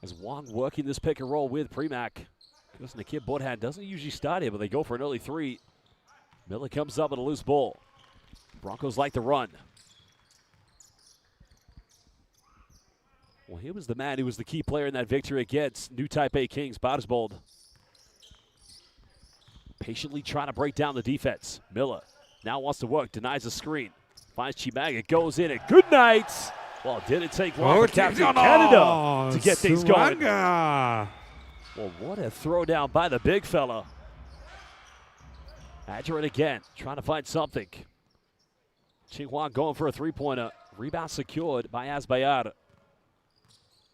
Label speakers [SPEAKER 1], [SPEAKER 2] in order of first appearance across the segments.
[SPEAKER 1] As Wong working this pick and roll with Premack. Because Nakib Bodhan doesn't usually start here, but they go for an early three. Miller comes up with a loose ball. Broncos like to run. Well, he was the man who was the key player in that victory against New Taipei Kings, Badersbold. Patiently trying to break down the defense. Miller now wants to work, denies the screen. Finds Chimaga, goes in, and good night. Well, it didn't take long for Captain Canada to get things going. Well, what a throwdown by the big fella. Adroit again, trying to find something. Qinghua going for a three-pointer. Rebound secured by Azbayar.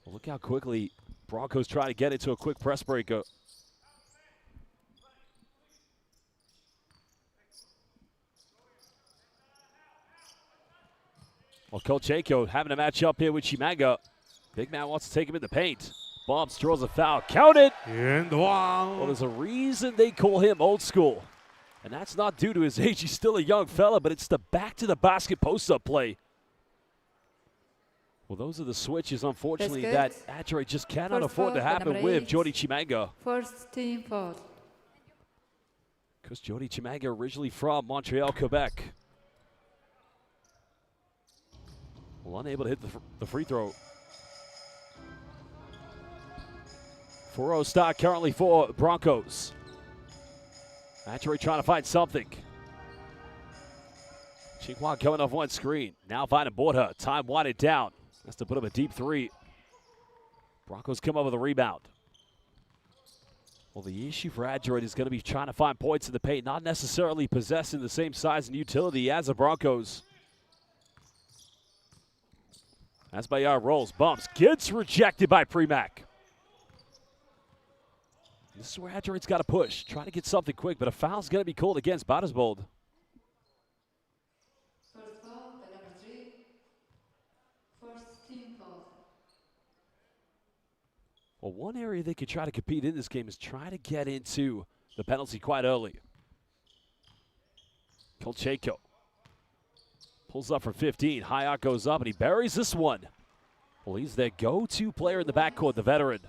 [SPEAKER 1] Well, look how quickly Broncos try to get into a quick press breaker. Well, Kolchenko having a match up here with Chimaga. Big man wants to take him in the paint. Bumps, draws a foul. Count it!
[SPEAKER 2] And one.
[SPEAKER 1] Well, there's a reason they call him old school. And that's not due to his age. He's still a young fella, but it's the back-to-the-basket post-up play. Well, those are the switches, unfortunately, that Adroit just cannot afford to happen with Jody Chimaga.
[SPEAKER 3] First team foul.
[SPEAKER 1] Because Jody Chimaga originally from Montreal, Quebec. Well, unable to hit the free throw. 4-0 start currently for Broncos. Adroit trying to find something. Qinghua coming off one screen. Now finding Borja. Time winded down. Has to put up a deep three. Broncos come up with a rebound. Well, the issue for Adroit is going to be trying to find points in the paint, not necessarily possessing the same size and utility as the Broncos. Azbayar rolls, bumps, gets rejected by Premack. This is where Adroit's got to push, try to get something quick, but a foul's going to be called against Badersbold.
[SPEAKER 3] First foul, the number 3. First team foul.
[SPEAKER 1] Well, one area they could try to compete in this game is try to get into the penalty quite early. Kolchenko pulls up from 15. Hayat goes up, and he buries this one. Well, he's their go-to player in the backcourt, the veteran.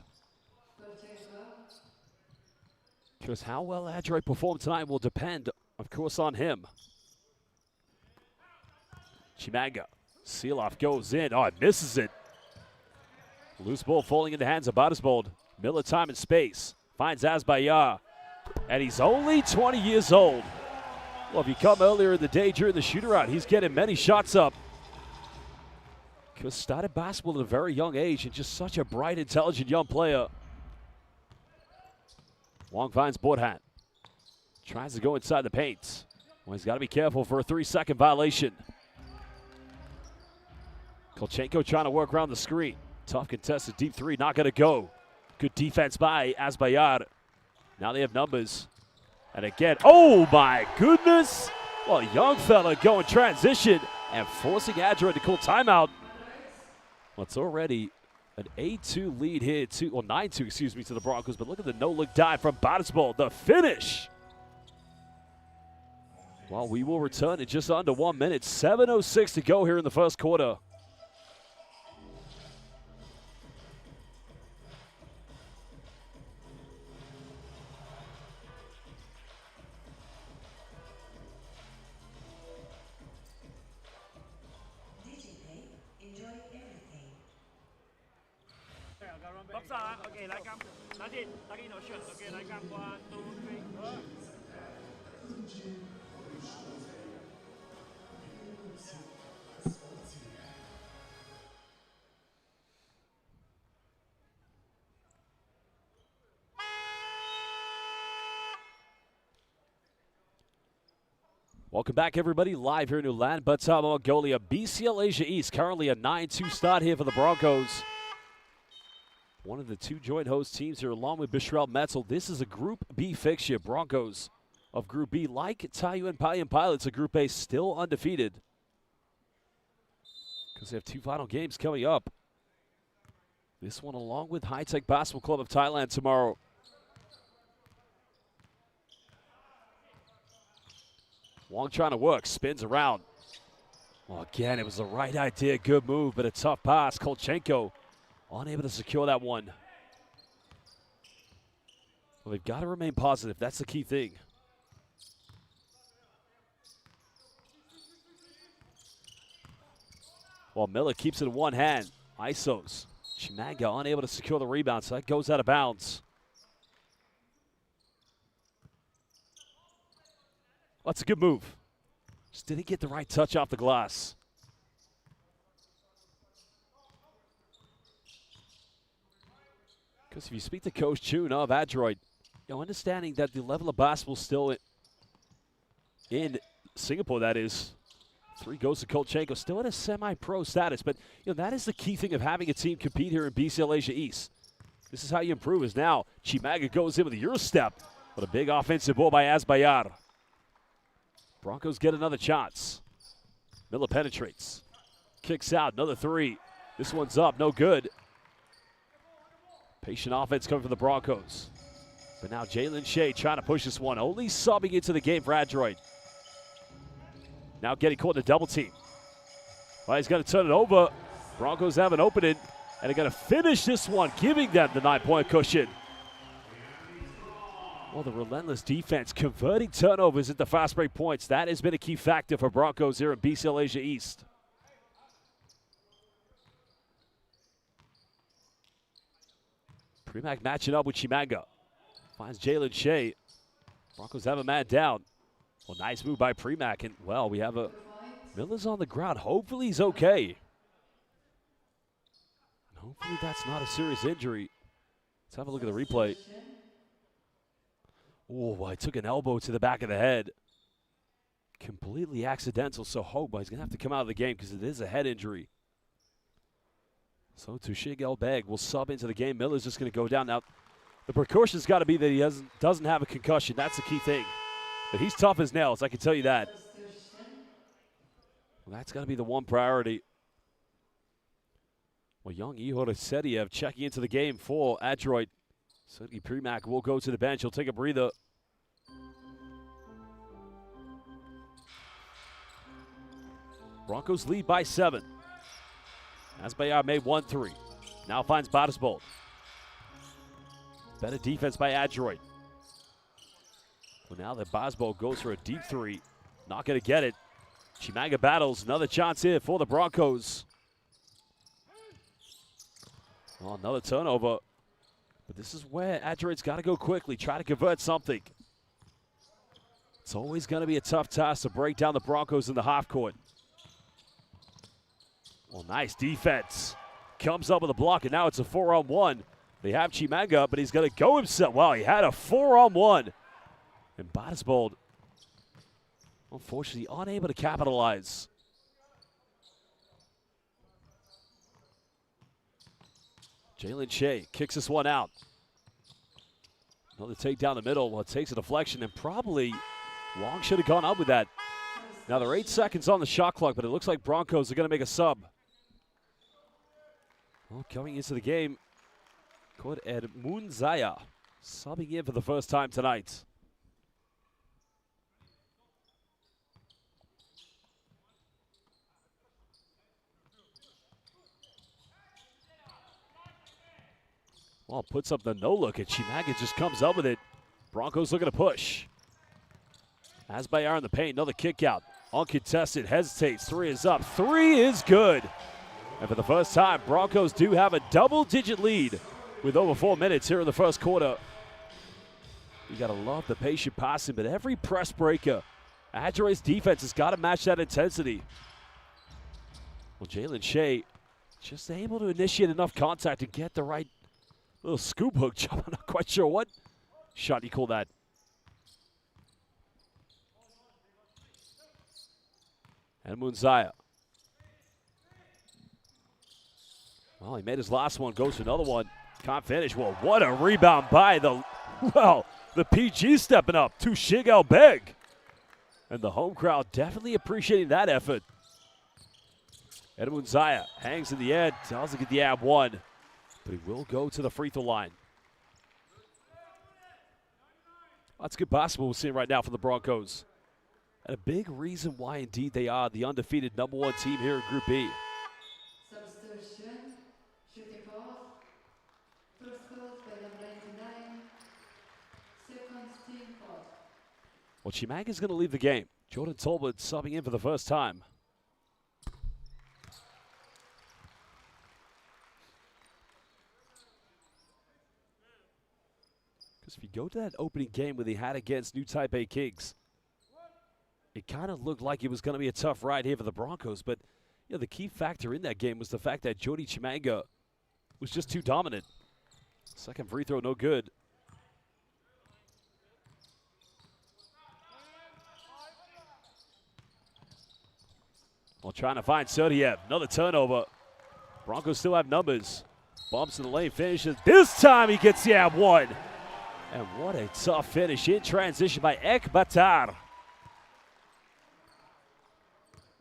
[SPEAKER 1] Because how well Adroit performed tonight will depend, of course, on him. Chimaga. Seeloff goes in. Oh, it misses it. Loose ball falling in the hands of Badersbold. Miller time and space. Finds Azbayar. And he's only 20 years old. Well, if you come earlier in the day during the shooter-out, he's getting many shots up. Because started basketball at a very young age and just such a bright, intelligent young player. Wong finds Borhan. Tries to go inside the paint. Well, he's got to be careful for a 3-second violation. Kolchenko trying to work around the screen. Tough contested deep three, not going to go. Good defense by Azbayar. Now they have numbers. And again, oh my goodness. Well, a young fella going transition and forcing Adroit to call timeout. Well, it's already an 8-2 lead here, 9-2, excuse me, to the Broncos. But look at the no-look dive from Badersbold. The finish. Well, we will return in just under 1 minute. 7:06 to go here in the first quarter. Welcome back, everybody, live here in Ulaanbaatar, Mongolia. BCL Asia East, currently a 9-2 start here for the Broncos. One of the two joint host teams here, along with Bishrel Metzel. This is a Group B fixture. Broncos of Group B, like Taiyuan Payan Pilots, of Group A, still undefeated. Because they have two final games coming up. This one along with High Tech Basketball Club of Thailand tomorrow. Wong trying to work, spins around. Well, again, it was the right idea, good move, but a tough pass. Kolchenko unable to secure that one. Well, they've got to remain positive. That's the key thing. While Miller keeps it in one hand. Isos. Chimanga unable to secure the rebound, so that goes out of bounds. That's a good move. Just didn't get the right touch off the glass. Because if you speak to Coach Chun of Adroit, understanding that the level of basketball still in Singapore, that is, 3 goes to Kolchenko, still at a semi-pro status. But that is the key thing of having a team compete here in BCL Asia East. This is how you improve. Is now Chimanga goes in with a Euro step, but a big offensive ball by Azbayar. Broncos get another chance. Miller penetrates, kicks out, another 3. This one's up, no good. Patient offense coming from the Broncos. But now Jalen Shea trying to push this one, only subbing into the game for Adroit. Now getting caught in a double team. Well, he's going to turn it over. Broncos have an opening, and they're going to finish this one, giving them the 9-point cushion. Well, the relentless defense converting turnovers into fast break points. That has been a key factor for Broncos here in BCL Asia East. Premack matching up with Chimanga. Finds Jalen Shea. Broncos have a man down. Well, nice move by Premack. And, well, we have a Miller's on the ground. Hopefully he's okay. And hopefully that's not a serious injury. Let's have a look at the replay. Oh, I took an elbow to the back of the head. Completely accidental, so Hoba he's going to have to come out of the game because it is a head injury. So Tushig Elbeg will sub into the game. Miller's just going to go down. Now, the precaution's got to be that he doesn't have a concussion. That's the key thing. But he's tough as nails, I can tell you that. Well, that's got to be the one priority. Well, young Ihor Sediev checking into the game for Adroit. Sergei Premack will go to the bench. He'll take a breather. Broncos lead by 7. Azbayar made 1-3. Now finds Batisbold. Better defense by Adroit. Well, now that Batisbold goes for a deep 3. Not going to get it. Chimanga battles. Another chance here for the Broncos. Oh, another turnover. But this is where Adroit's got to go quickly, try to convert something. It's always going to be a tough task to break down the Broncos in the half court. Well, nice defense. Comes up with a block, and now it's a 4-on-1. They have Chimanga, but he's going to go himself. Wow, he had a 4-on-1. And Batisbold, unfortunately, unable to capitalize. Jalen Shea kicks this one out. Another take down the middle. Well, it takes a deflection, and probably Long should have gone up with that. Now, there are 8 seconds on the shot clock, but it looks like Broncos are going to make a sub. Well, coming into the game, Kod Edmunzaya subbing in for the first time tonight. Well, puts up the no-look, and Chimanga just comes up with it. Broncos looking to push. Azbayar in the paint, another kick out. Uncontested, hesitates, 3 is up. 3 is good. And for the first time, Broncos do have a double-digit lead with over 4 minutes here in the first quarter. You got to love the patient passing, but every press breaker, Adroit's defense has got to match that intensity. Well, Jalen Shea just able to initiate enough contact and get the right little scoop hook jump. I'm not quite sure what shot you call that. And Munzaya. Well, he made his last one, goes for another one. Can't finish. Well, what a rebound by the PG stepping up to Tushig Elbeg. And the home crowd definitely appreciating that effort. And Munzaya hangs in the end, doesn't get the ab one, but he will go to the free throw line. That's good basketball we're seeing right now for the Broncos. And a big reason why, indeed, they are the undefeated #1 team here in Group B.
[SPEAKER 3] Substitution, shooting foul. First called by number 99,
[SPEAKER 1] Well, Chimanga's going to leave the game. Jordan Tolbert subbing in for the first time. Because if you go to that opening game where they had against New Taipei Kings, it kind of looked like it was going to be a tough ride here for the Broncos. But you know, the key factor in that game was the fact that Jody Chimanga was just too dominant. Second free throw, no good. Well, trying to find Sodiev. Another turnover. Broncos still have numbers. Bumps in the lane, finishes. This time he gets the ab one. And what a tough finish in transition by Ekbatar.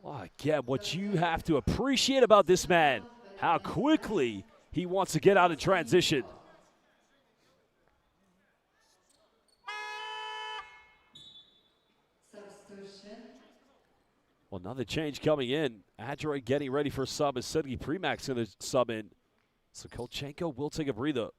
[SPEAKER 1] Well, again, what you have to appreciate about this man, how quickly he wants to get out in transition. Well, another change coming in. Adroit getting ready for a sub as Sergei Primak's going to sub in. So Kolchenko will take a breather.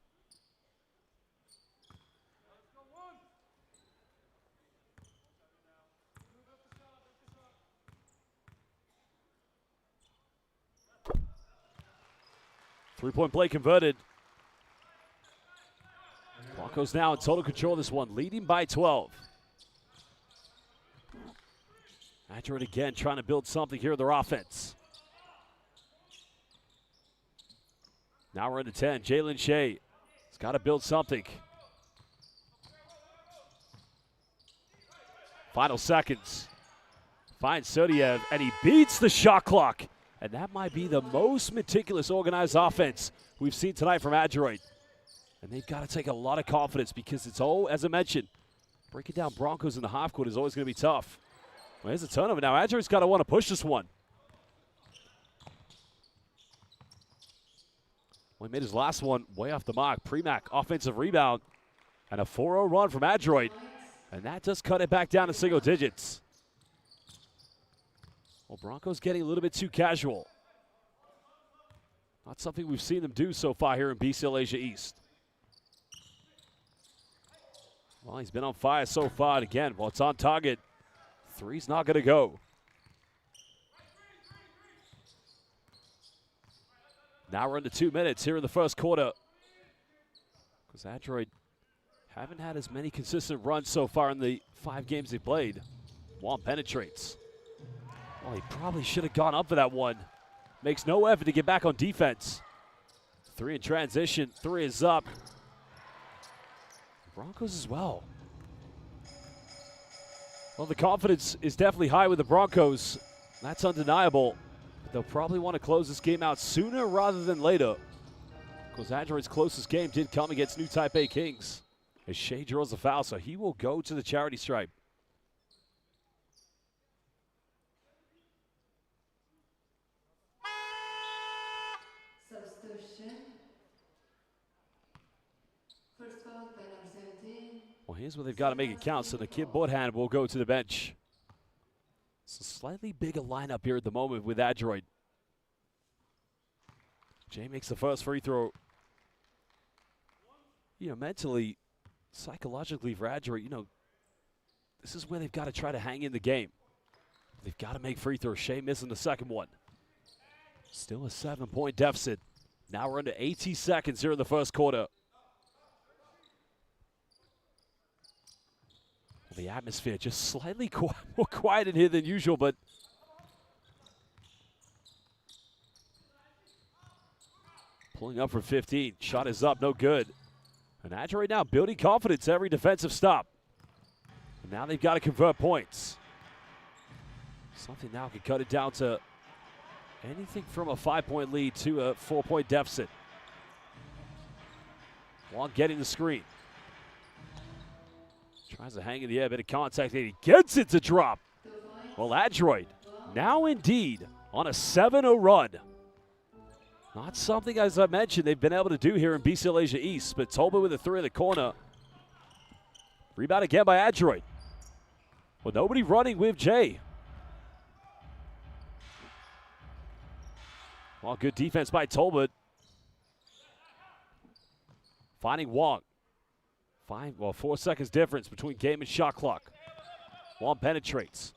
[SPEAKER 1] Three-point play converted. Broncos now in total control of this one, leading by 12. Adroit again trying to build something here in their offense. Now we're into 10. Jalen Shea has got to build something. Final seconds. Finds Sodiev, and he beats the shot clock. And that might be the most meticulous, organized offense we've seen tonight from Adroit. And they've got to take a lot of confidence because it's all, as I mentioned, breaking down Broncos in the half court is always going to be tough. Well, here's a turnover now. Adroit's got to want to push this one. Well, he made his last one way off the mark. Primak, offensive rebound, and a 4-0 run from Adroit. And that does cut it back down to single digits. Well, Broncos getting a little bit too casual. Not something we've seen them do so far here in BCL Asia East. Well, he's been on fire so far. And again, well, it's on target. Three's not going to go. Now we're into 2 minutes here in the first quarter. Because Adroit haven't had as many consistent runs so far in the 5 games they played. Wong penetrates. Well, he probably should have gone up for that one. Makes no effort to get back on defense. 3 in transition. 3 is up. Broncos as well. Well, the confidence is definitely high with the Broncos. That's undeniable. But they'll probably want to close this game out sooner rather than later. Because Adroit's closest game did come against New Taipei Kings. As Shea draws the foul, so he will go to the charity stripe.
[SPEAKER 3] Substitution. First foul by number 17.
[SPEAKER 1] Well, here's where they've got to make it count, so the Kim Borthand will go to the bench. It's a slightly bigger lineup here at the moment with Adroit. Jay makes the first free throw. You know, mentally, psychologically for Adroit, you know, this is where they've got to try to hang in the game. They've got to make free throws. Shea missing the second one. Still a 7-point deficit. Now we're into 80 seconds here in the first quarter. The atmosphere just slightly more quiet in here than usual, but pulling up for 15. Shot is up, no good. And Adroit now building confidence every defensive stop. And now they've got to convert points. Something now can cut it down to anything from a 5-point lead to a 4-point deficit. Wong getting the screen. Tries to hang in the air, bit of contact, and he gets it to drop. Well, Adroit now indeed on a 7-0 run. Not something, as I mentioned, they've been able to do here in BCL Asia East, but Tolbert with a 3 in the corner. Rebound again by Adroit. Well, nobody running with Jay. Well, good defense by Tolbert. Finding Wong. 4 seconds difference between game and shot clock. Juan penetrates.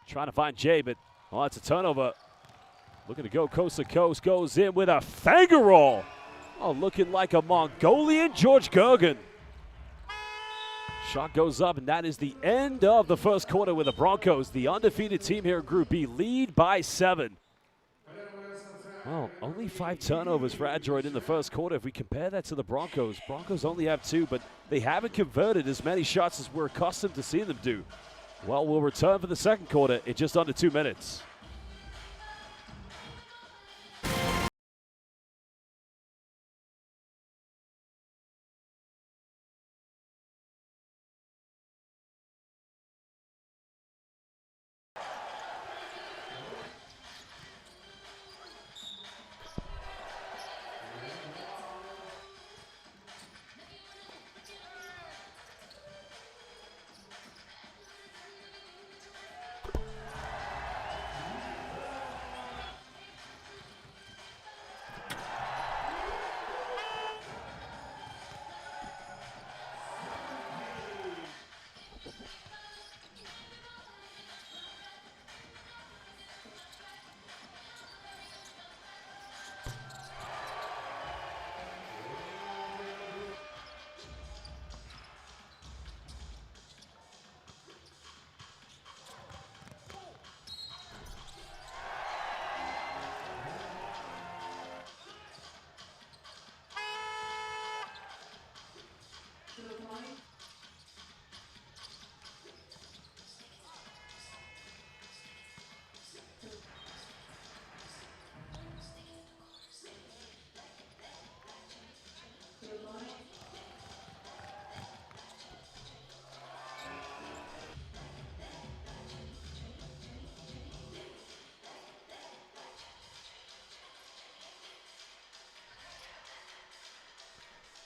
[SPEAKER 1] Trying to find Jay, but it's a turnover. Looking to go coast to coast. Goes in with a finger roll. Oh, looking like a Mongolian George Gergen. Shot goes up, and that is the end of the first quarter with the Broncos, the undefeated team here in Group B, lead by 7. Well, only 5 turnovers for Adroit in the first quarter. If we compare that to the Broncos, Broncos only have 2, but they haven't converted as many shots as we're accustomed to seeing them do. Well, we'll return for the second quarter in just under 2 minutes.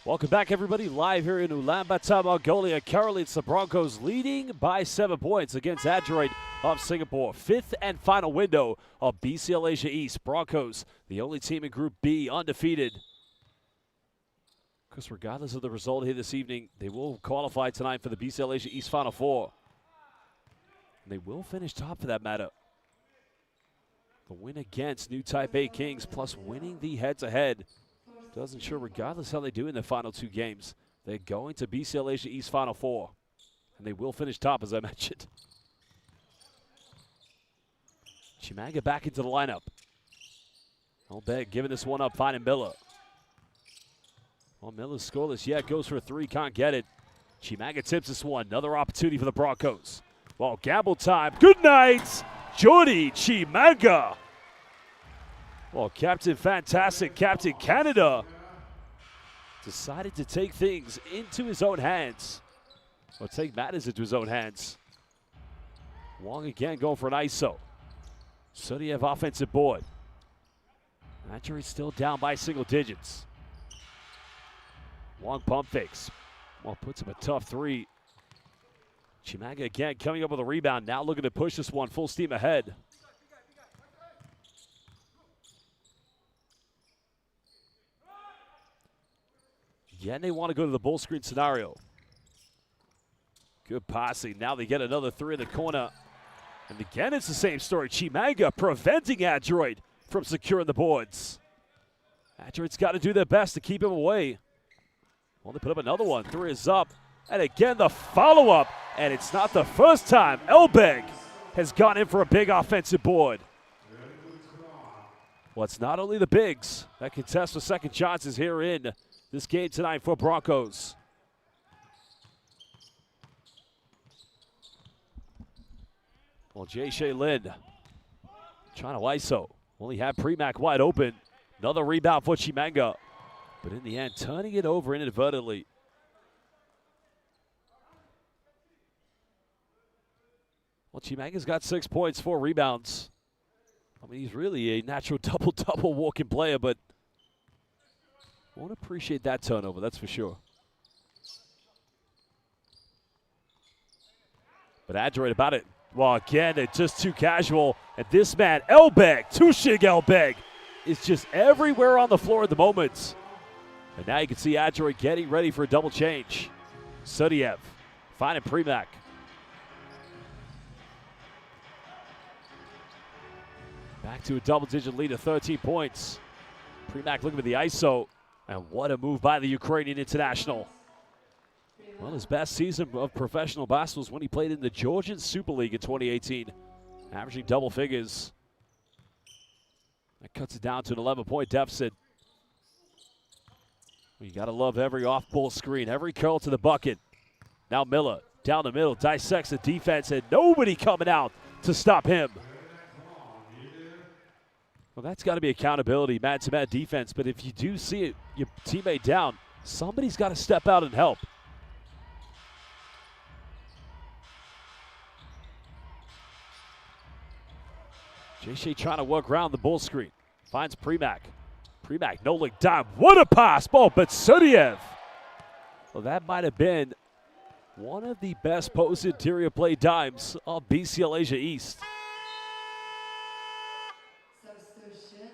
[SPEAKER 1] Welcome back, everybody. Live here in Ulaanbaatar, Mongolia. Currently, it's the Broncos leading by 7 points against Adroit of Singapore. 5th and final window of BCL Asia East. Broncos, the only team in Group B, undefeated. Because regardless of the result here this evening, they will qualify tonight for the BCL Asia East Final Four. And they will finish top for that matter. The win against New Taipei Kings, plus winning the head-to-head, does ensure, regardless how they do in the final 2 games, they're going to BCL Asia East Final Four. And they will finish top, as I mentioned. Chimanga back into the lineup. Elbeg giving this one up, finding Miller. Well, Miller's scoreless yet, goes for a 3, can't get it. Chimanga tips this one, another opportunity for the Broncos. Well, gamble time, good night, Jordy Chimanga. Well, Captain Fantastic, Captain Canada, decided to take things into his own hands. Or take matters into his own hands. Wong again going for an ISO. Sudiev offensive board. Adroit still down by single digits. Wong pump fakes. Well, puts him a tough 3. Chimanga again coming up with a rebound. Now looking to push this one full steam ahead. Yeah, and they want to go to the bull screen scenario. Good passing. Now they get another 3 in the corner. And again, it's the same story. Chimanga preventing Adroit from securing the boards. Adroit's got to do their best to keep him away. Well, they put up another one. 3 is up. And again, the follow-up. And it's not the first time Elbeg has gone in for a big offensive board. Well, it's not only the bigs that contest for second chances here in this game tonight for Broncos. Well, Jay Shea Lin trying to ISO. Only had Premack wide open. Another rebound for Chimanga. But in the end, turning it over inadvertently. Well, Chimanga's got 6 points, 4 rebounds. I mean, he's really a natural double-double walking player, but won't appreciate that turnover, that's for sure. But Adroit about it. Well, again, it's just too casual. And this man, Elbeg, Tushig Elbeg, is just everywhere on the floor at the moment. And now you can see Adroit getting ready for a double change. Sudiev finding Premack. Back to a double-digit lead of 13 points. Premack looking for the ISO. And what a move by the Ukrainian international. Well, his best season of professional basketball was when he played in the Georgian Super League in 2018, averaging double figures. That cuts it down to an 11-point deficit. You got to love every off-ball screen, every curl to the bucket. Now Miller down the middle, dissects the defense, and nobody coming out to stop him. Well, that's got to be accountability, man-to-man defense. But if you do see it, your teammate down, somebody's got to step out and help. JJ trying to work around the bull screen. Finds Premack. Premack, no-look dime. What a pass! Ball, but Sudiev. Well, that might have been one of the best post interior play dimes of BCL Asia East.
[SPEAKER 3] Substitution.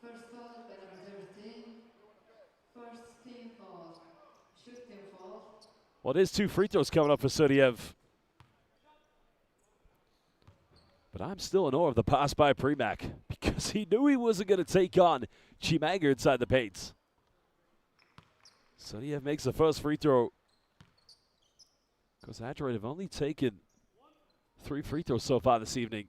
[SPEAKER 3] First foul by number 13. First team foul. Shooting foul.
[SPEAKER 1] Well, there's 2 free throws coming up for Sudiev. But I'm still in awe of the pass by Premack because he knew he wasn't going to take on Chimanga inside the paints. Sudiev makes the first free throw. Because Adroit have only taken 3 free throws so far this evening.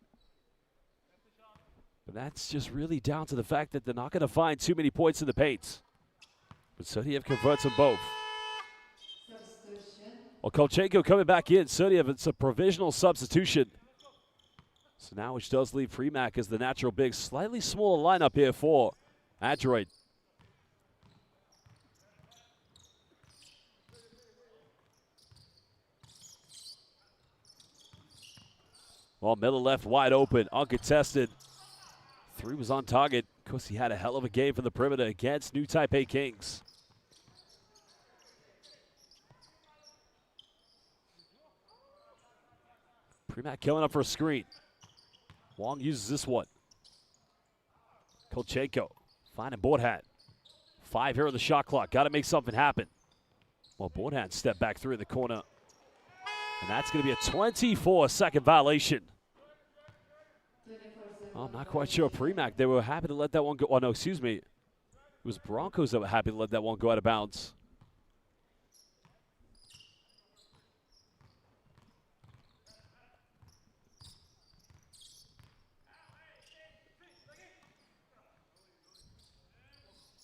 [SPEAKER 1] But that's just really down to the fact that they're not going to find too many points in the paint. But Sudiev converts them both.
[SPEAKER 3] Substitution.
[SPEAKER 1] Well, Kolchenko coming back in. Sudiev, it's a provisional substitution. So now which does leave Premack as the natural big. Slightly smaller lineup here for Adroit. Well, Miller left wide open, uncontested. 3 was on target. Of course, he had a hell of a game from the perimeter against New Taipei Kings. Premack coming up for a screen. Wong uses this one. Kolchenko finding Borhan. 5 here on the shot clock. Got to make something happen. Well, Borhan stepped back through in the corner. And that's going to be a 24-second violation. Oh, I'm not quite sure. Premack, they were happy to let that one go. Oh, no, excuse me. It was Broncos that were happy to let that one go out of bounds.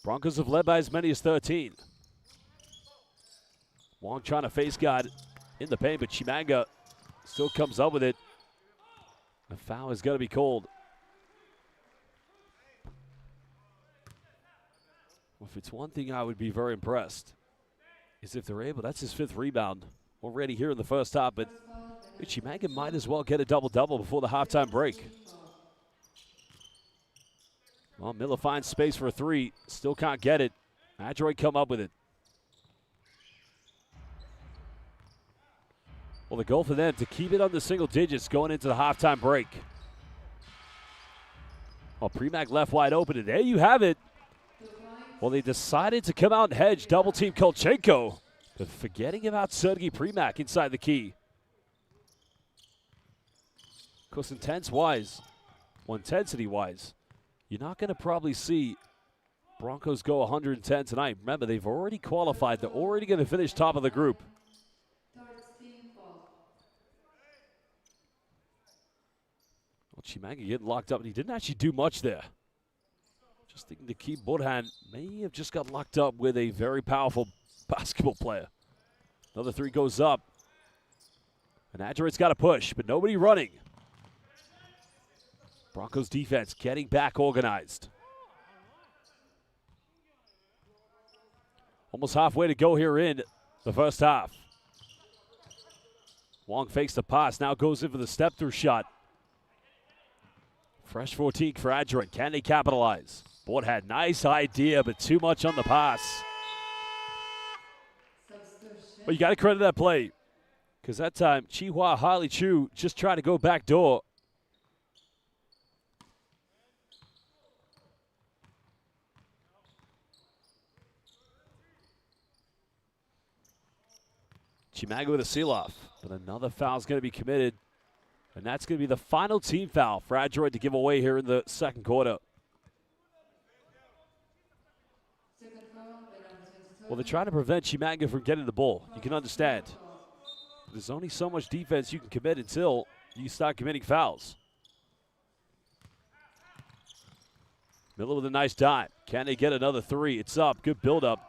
[SPEAKER 1] Broncos have led by as many as 13. Wong trying to face guard in the paint, but Chimanga still comes up with it. The foul is going to be called. Well, if it's one thing I would be very impressed, is if they're able, that's his 5th rebound already here in the first half, but Chimanga might as well get a double-double before the halftime break. Well, Miller finds space for a 3. Still can't get it. Adroit come up with it. Well, the goal for them to keep it under single digits going into the halftime break. Well, Premack left wide open, and there you have it. Well, they decided to come out and hedge, double-team Kolchenko, but forgetting about Sergei Premack inside the key. Of course, intensity-wise, you're not going to probably see Broncos go 110 tonight. Remember, they've already qualified. They're already going to finish top of the group. Well, Chimanga getting locked up, and he didn't actually do much there. Just thinking to keep Borhan may have just got locked up with a very powerful basketball player. Another 3 goes up. And Adroit's got to push, but nobody running. Broncos defense getting back organized. Almost halfway to go here in the first half. Wong fakes the pass, now goes in for the step-through shot. Fresh 14 for Adroit. Can they capitalize? Bort had nice idea, but too much on the pass. Well, you got to credit that play, because that time Chihua Harley Chu just tried to go back door. Chimanga with a seal-off, but another foul is going to be committed And that's going to be the final team foul for Adroit to give away here in the second quarter.
[SPEAKER 3] Second foul, penalty
[SPEAKER 1] Well, they're trying to prevent Chimanga from getting the ball. You can understand. There's only so much defense you can commit until you start committing fouls. Miller with a nice dive. Can they get another three? It's up. Good build-up.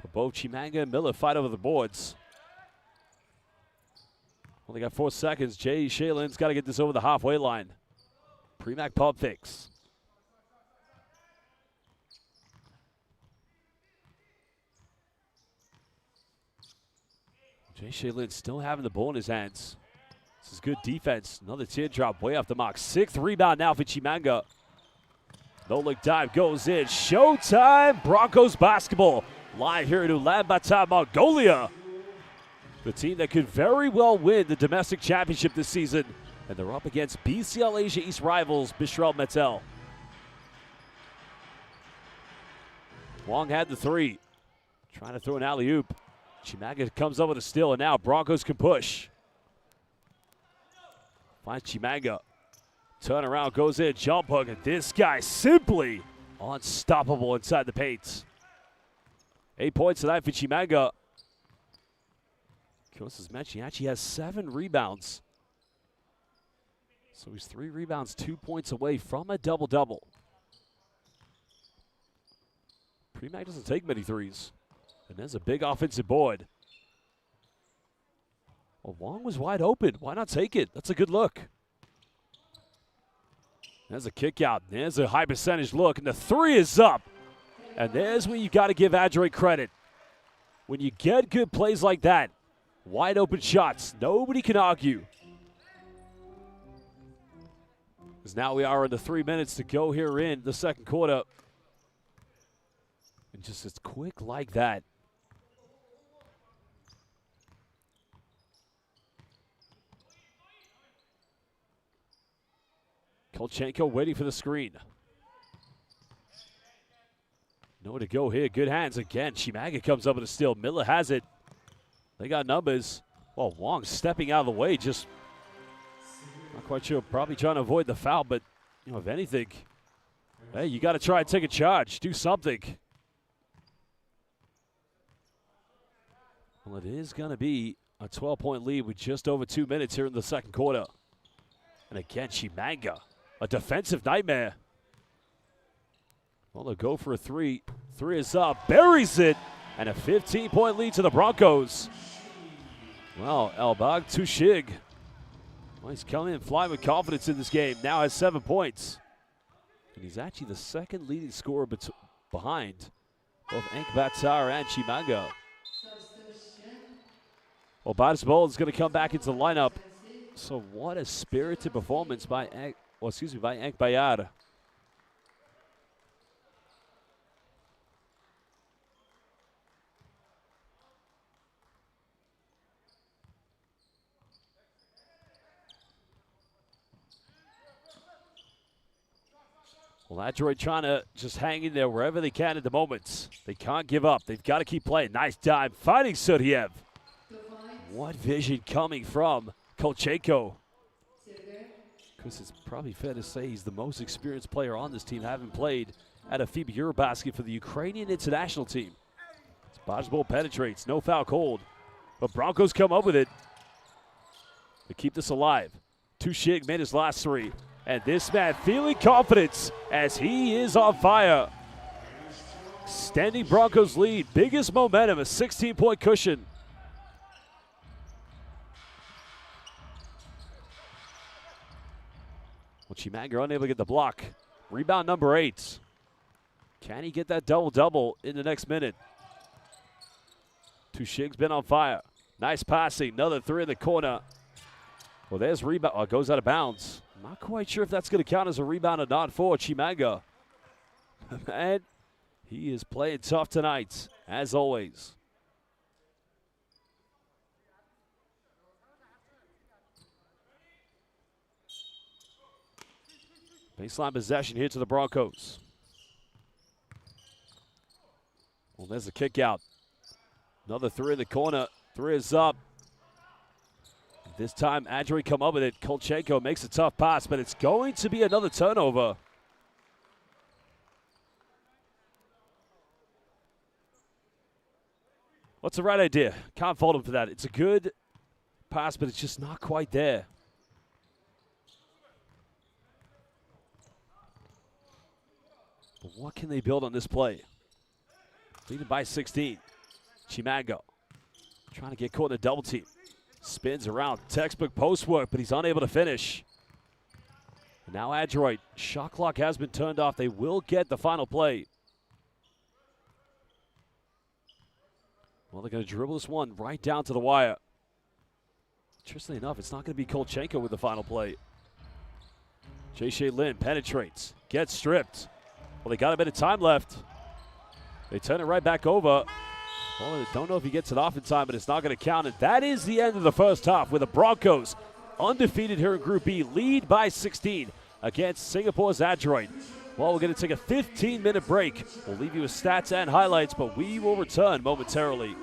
[SPEAKER 1] For both Chimanga and Miller fight over the boards. Only got 4 seconds. Jay Shaylin's got to get this over the halfway line. Premac pump fakes. Jay Shaylin still having the ball in his hands. This is good defense. Another teardrop way off the mark. 6th rebound now for Chimanga. No-look dive goes in. Showtime. Broncos basketball. Live here in Ulaanbaatar, Mongolia. The team that could very well win the domestic championship this season. And they're up against BCL Asia East rivals, Bishral Metel. Wong had the three. Trying to throw an alley-oop. Chimanga comes up with a steal, and now Broncos can push. Finds Chimanga. Turn around, goes in, jump hook, and this guy simply unstoppable inside the paint. 8 points tonight for Chimanga. Coach has mentioned he actually has 7 rebounds. So he's 3 rebounds, 2 points away from a double-double. Premac doesn't take many threes. And there's a big offensive board. Well, Wong was wide open. Why not take it? That's a good look. There's a kick out. There's a high percentage look, and the three is up. And there's where you got to give Adroit credit. When you get good plays like that, wide open shots, nobody can argue. Because now we are in the 3 minutes to go here in the second quarter. And just as quick like that. Kolchenko waiting for the screen. Nowhere to go here. Good hands again. Chimanga comes up with a steal. Miller has it. They got numbers. Well, Wong stepping out of the way. Just not quite sure. Probably trying to avoid the foul, but you know, if anything, hey, you got to try and take a charge. Do something. Well, it is going to be a 12-point lead with just over 2 minutes here in the second quarter. And again, Chimanga, a defensive nightmare. Well, they'll go for a three. Three is up, buries it, and a 15-point lead to the Broncos. Well, Elbag Tushig. Well, he's coming in flying with confidence in this game. Now has 7 points. And he's actually the second leading scorer behind both Enkbatar and Chimanga. Well, Badisbol is going to come back into the lineup. So what a spirited performance by Enk Bayar. Well, Adroit trying to just hang in there wherever they can at the moment. They can't give up. They've got to keep playing. Nice dive. Fighting Sudhiev. What vision coming from Kolchenko. Because it's probably fair to say he's the most experienced player on this team, having played at a FIBA Eurobasket for the Ukrainian international team. Badisbol penetrates. No foul called. But Broncos come up with it to keep this alive. Tushig made his last three. And this man feeling confidence as he is on fire. Extending Broncos lead. Biggest momentum, a 16-point cushion. Well, Chimanga unable to get the block. Rebound number 8. Can he get that double-double in the next minute? Tushig's been on fire. Nice passing. Another three in the corner. Well, there's rebound. Oh, it goes out of bounds. Not quite sure if that's going to count as a rebound or not for Chimanga. Man, he is playing tough tonight, as always. Baseline possession here to the Broncos. Well, there's a kick out. Another three in the corner. Three is up. This time, Adroit come up with it. Kolchenko makes a tough pass, but it's going to be another turnover. What's the right idea? Can't fault him for that. It's a good pass, but it's just not quite there. But what can they build on this play? Leading by 16. Chimango trying to get caught in a double team. Spins around. Textbook post work, but he's unable to finish. Now Adroit. Shot clock has been turned off. They will get the final play. Well, they're going to dribble this one right down to the wire. Interestingly enough, it's not going to be Kolchenko with the final play. Jay Lin penetrates, gets stripped. Well, they got a bit of time left. They turn it right back over. Well, I don't know if he gets it off in time, but it's not going to count. And that is the end of the first half, with the Broncos undefeated here in Group B, lead by 16 against Singapore's Adroit. Well, we're going to take a 15-minute break. We'll leave you with stats and highlights, but we will return momentarily.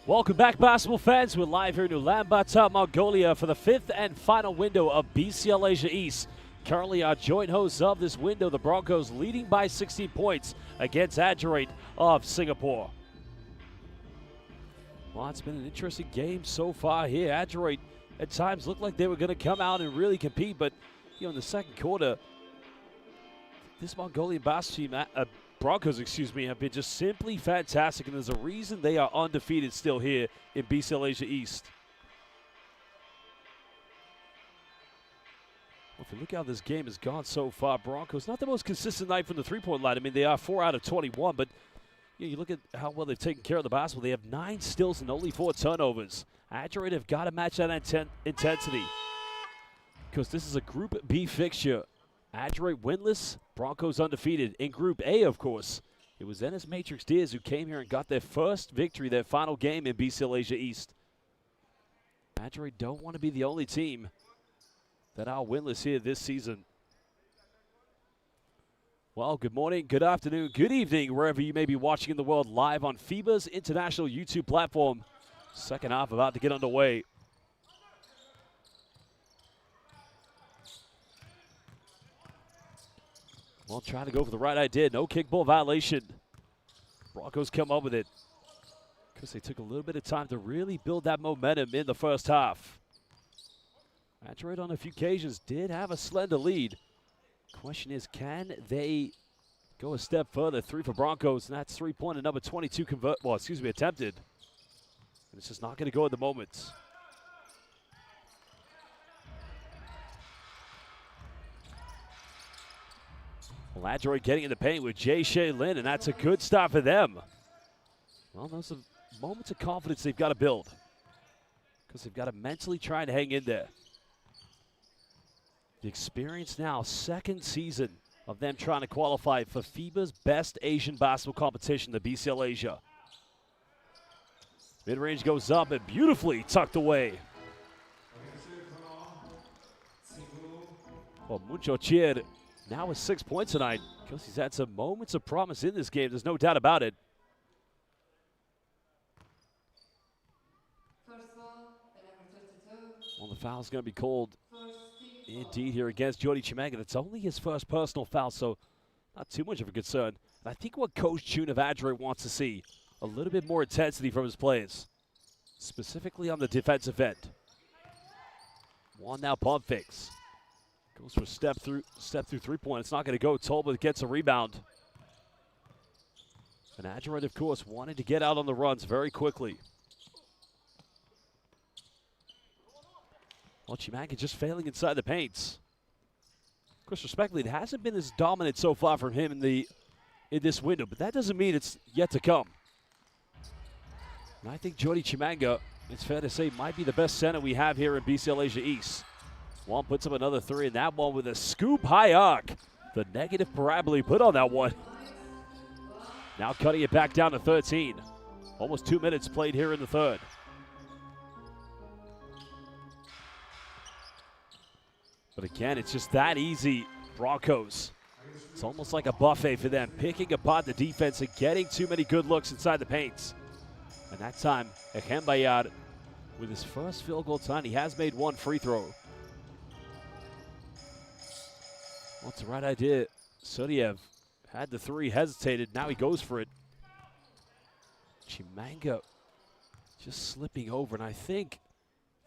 [SPEAKER 1] Welcome back, basketball fans. We're live here in Ulaanbaatar, Mongolia for the fifth and final window of BCL Asia East. Currently our joint hosts of this window, the Broncos leading by 16 points against Adroit of Singapore. Well, it's been an interesting game so far here. Adroit at times looked like they were going to come out and really compete, but in the second quarter, this Mongolian basketball team, Broncos, have been just simply fantastic, and there's a reason they are undefeated still here in BCL Asia East. Well, if you look how this game has gone so far, Broncos, not the most consistent night from the three-point line. I mean, they are 4 out of 21, but you look at how well they've taken care of the basketball. They have 9 steals and only 4 turnovers. Adroit have got to match that intensity because this is a Group B fixture. Adroit winless, Broncos undefeated. In Group A, of course, it was Ennis Matrix Diaz who came here and got their first victory, their final game in BCL Asia East. Adroit don't want to be the only team that are winless here this season. Well, good morning, good afternoon, good evening, wherever you may be watching in the world, live on FIBA's international YouTube platform. Second half about to get underway. Well, trying to go for the right idea. No kickball violation. Broncos come up with it because they took a little bit of time to really build that momentum in the first half. Adroit on a few occasions did have a slender lead. Question is, can they go a step further? 3 for Broncos, and that's 3-pointer number 22 attempted. And it's just not going to go at the moment. Well, Adroit getting in the paint with Jay Shea Lin, and that's a good start for them. Well, those are moments of confidence they've got to build because they've got to mentally try and hang in there. The experience now, second season of them trying to qualify for FIBA's best Asian basketball competition, the BCL Asia. Mid-range goes up and beautifully tucked away. Well, Muncho Chier now with 6 points tonight because he's had some moments of promise in this game. There's no doubt about it. Well, the foul's going to be called indeed here against Jordy Chimanga. That's only his first personal foul, so not too much of a concern. And I think what Coach June of Adroit wants to see, a little bit more intensity from his players, specifically on the defensive end. One now pump fakes. Goes for step through three-point. It's not going to go. Tolbert gets a rebound. And Adroit, of course, wanted to get out on the runs very quickly. Well, Chimanga just failing inside the paints. Of course, respectfully, it hasn't been as dominant so far from him in this window, but that doesn't mean it's yet to come. And I think Jordy Chimanga, it's fair to say, might be the best center we have here in BCL Asia East. One puts up another 3, and that one with a scoop high arc. The negative parabola put on that one. Now cutting it back down to 13. Almost 2 minutes played here in the third. But again, it's just that easy, Broncos. It's almost like a buffet for them, picking apart the defense and getting too many good looks inside the paints. And that time, Bayard, with his first field goal tonight, he has made 1 free throw. What's the right idea? Sudiev had the 3, hesitated, now he goes for it. Chimanga just slipping over, and I think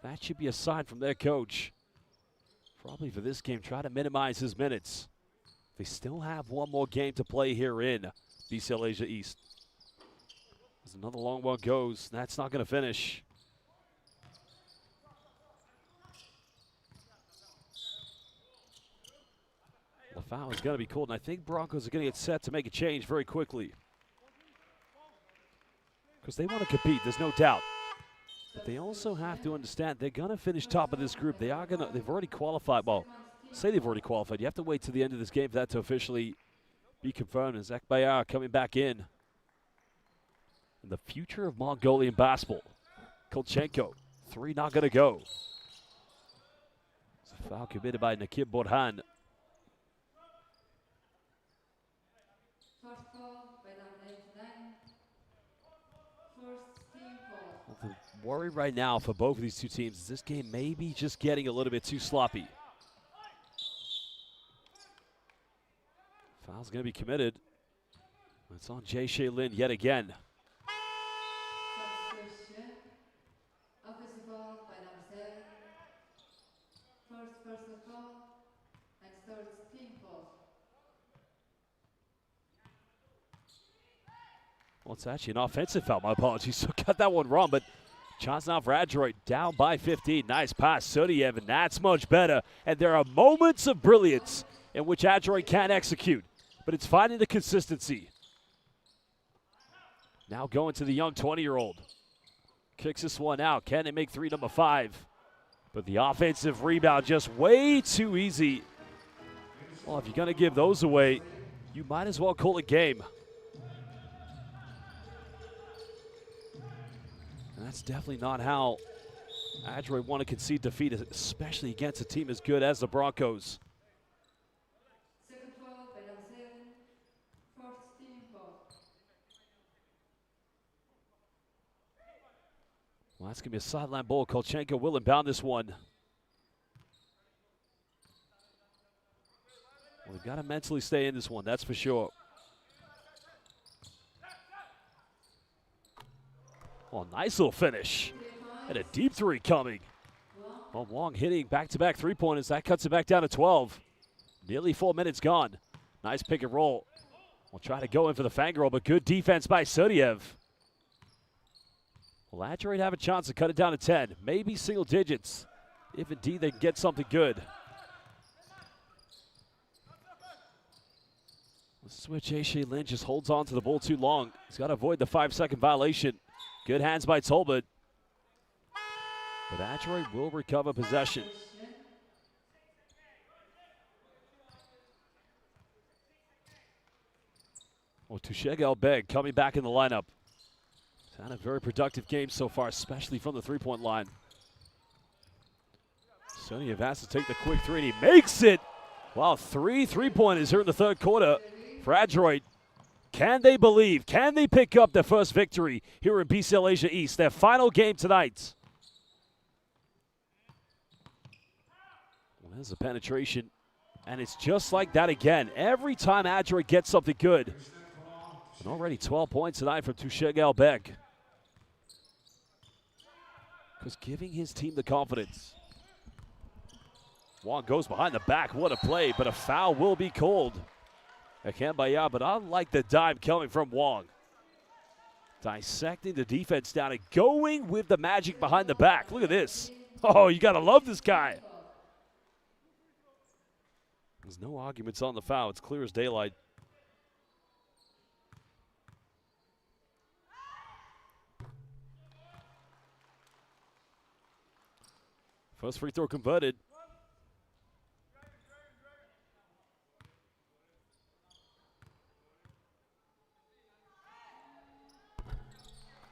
[SPEAKER 1] that should be a sign from their coach. Probably for this game, try to minimize his minutes. They still have 1 more game to play here in BCL Asia East. As another long one goes, that's not going to finish. The foul is going to be called, and I think Broncos are going to get set to make a change very quickly. Because they want to compete, there's no doubt. But they also have to understand they're going to finish top of this group. They've already qualified. Well, say they've already qualified. You have to wait till the end of this game for that to officially be confirmed. And Zach Bayar coming back in. And the future of Mongolian basketball. Kolchenko, 3 not going to go. It's a foul committed by Nakib Borhan. worry right now for both of these two teams is this game may be just getting a little bit too sloppy. Foul's going to be committed. It's on Jay Lynn yet again.
[SPEAKER 3] Substitution. Offensive foul by number 7. First personal foul and third team foul.
[SPEAKER 1] Well, it's actually an offensive foul. My apologies. So got that one wrong, but chance now for Adroit, down by 15. Nice pass, Sudiev, and that's much better. And there are moments of brilliance in which Adroit can't execute, but it's finding the consistency. Now going to the young 20-year-old. Kicks this one out. Can they make three, number 5? But the offensive rebound just way too easy. Well, if you're going to give those away, you might as well call it game. And that's definitely not how Adroit want to concede defeat, especially against a team as good as the Broncos.
[SPEAKER 3] Second foul by number 7. Fourth team foul.
[SPEAKER 1] Well, that's going to be a sideline ball. Kolchenko will inbound this one. Well, they've got to mentally stay in this one, that's for sure. Oh, nice little finish. And a deep three coming. Well, Wong hitting back-to-back three-pointers. That cuts it back down to 12. Nearly 4 minutes gone. Nice pick and roll. We'll try to go in for the fang roll, but good defense by Sudiev. Well, Adroit have a chance to cut it down to 10. Maybe single digits, if indeed they can get something good. The switch, Jay Lynn just holds on to the ball too long. He's got to avoid the 5-second violation. Good hands by Tolbert. But Adroit will recover possession. Oh, Tusheg coming back in the lineup. He's had a very productive game so far, especially from the three-point line. Sudiev has to take the quick three, and he makes it. Wow, 3 three-pointers here in the third quarter for Adroit. Can they believe? Can they pick up their first victory here in BCL Asia East? Their final game tonight. Well, there's a penetration, and it's just like that again. Every time Adroit gets something good. And already 12 points tonight from Tusheg. Because giving his team the confidence. Wong goes behind the back. What a play, but a foul will be called. But I like the dive coming from Wong. Dissecting the defense down and going with the magic behind the back. Look at this. Oh, you got to love this guy. There's no arguments on the foul. It's clear as daylight. First free throw converted.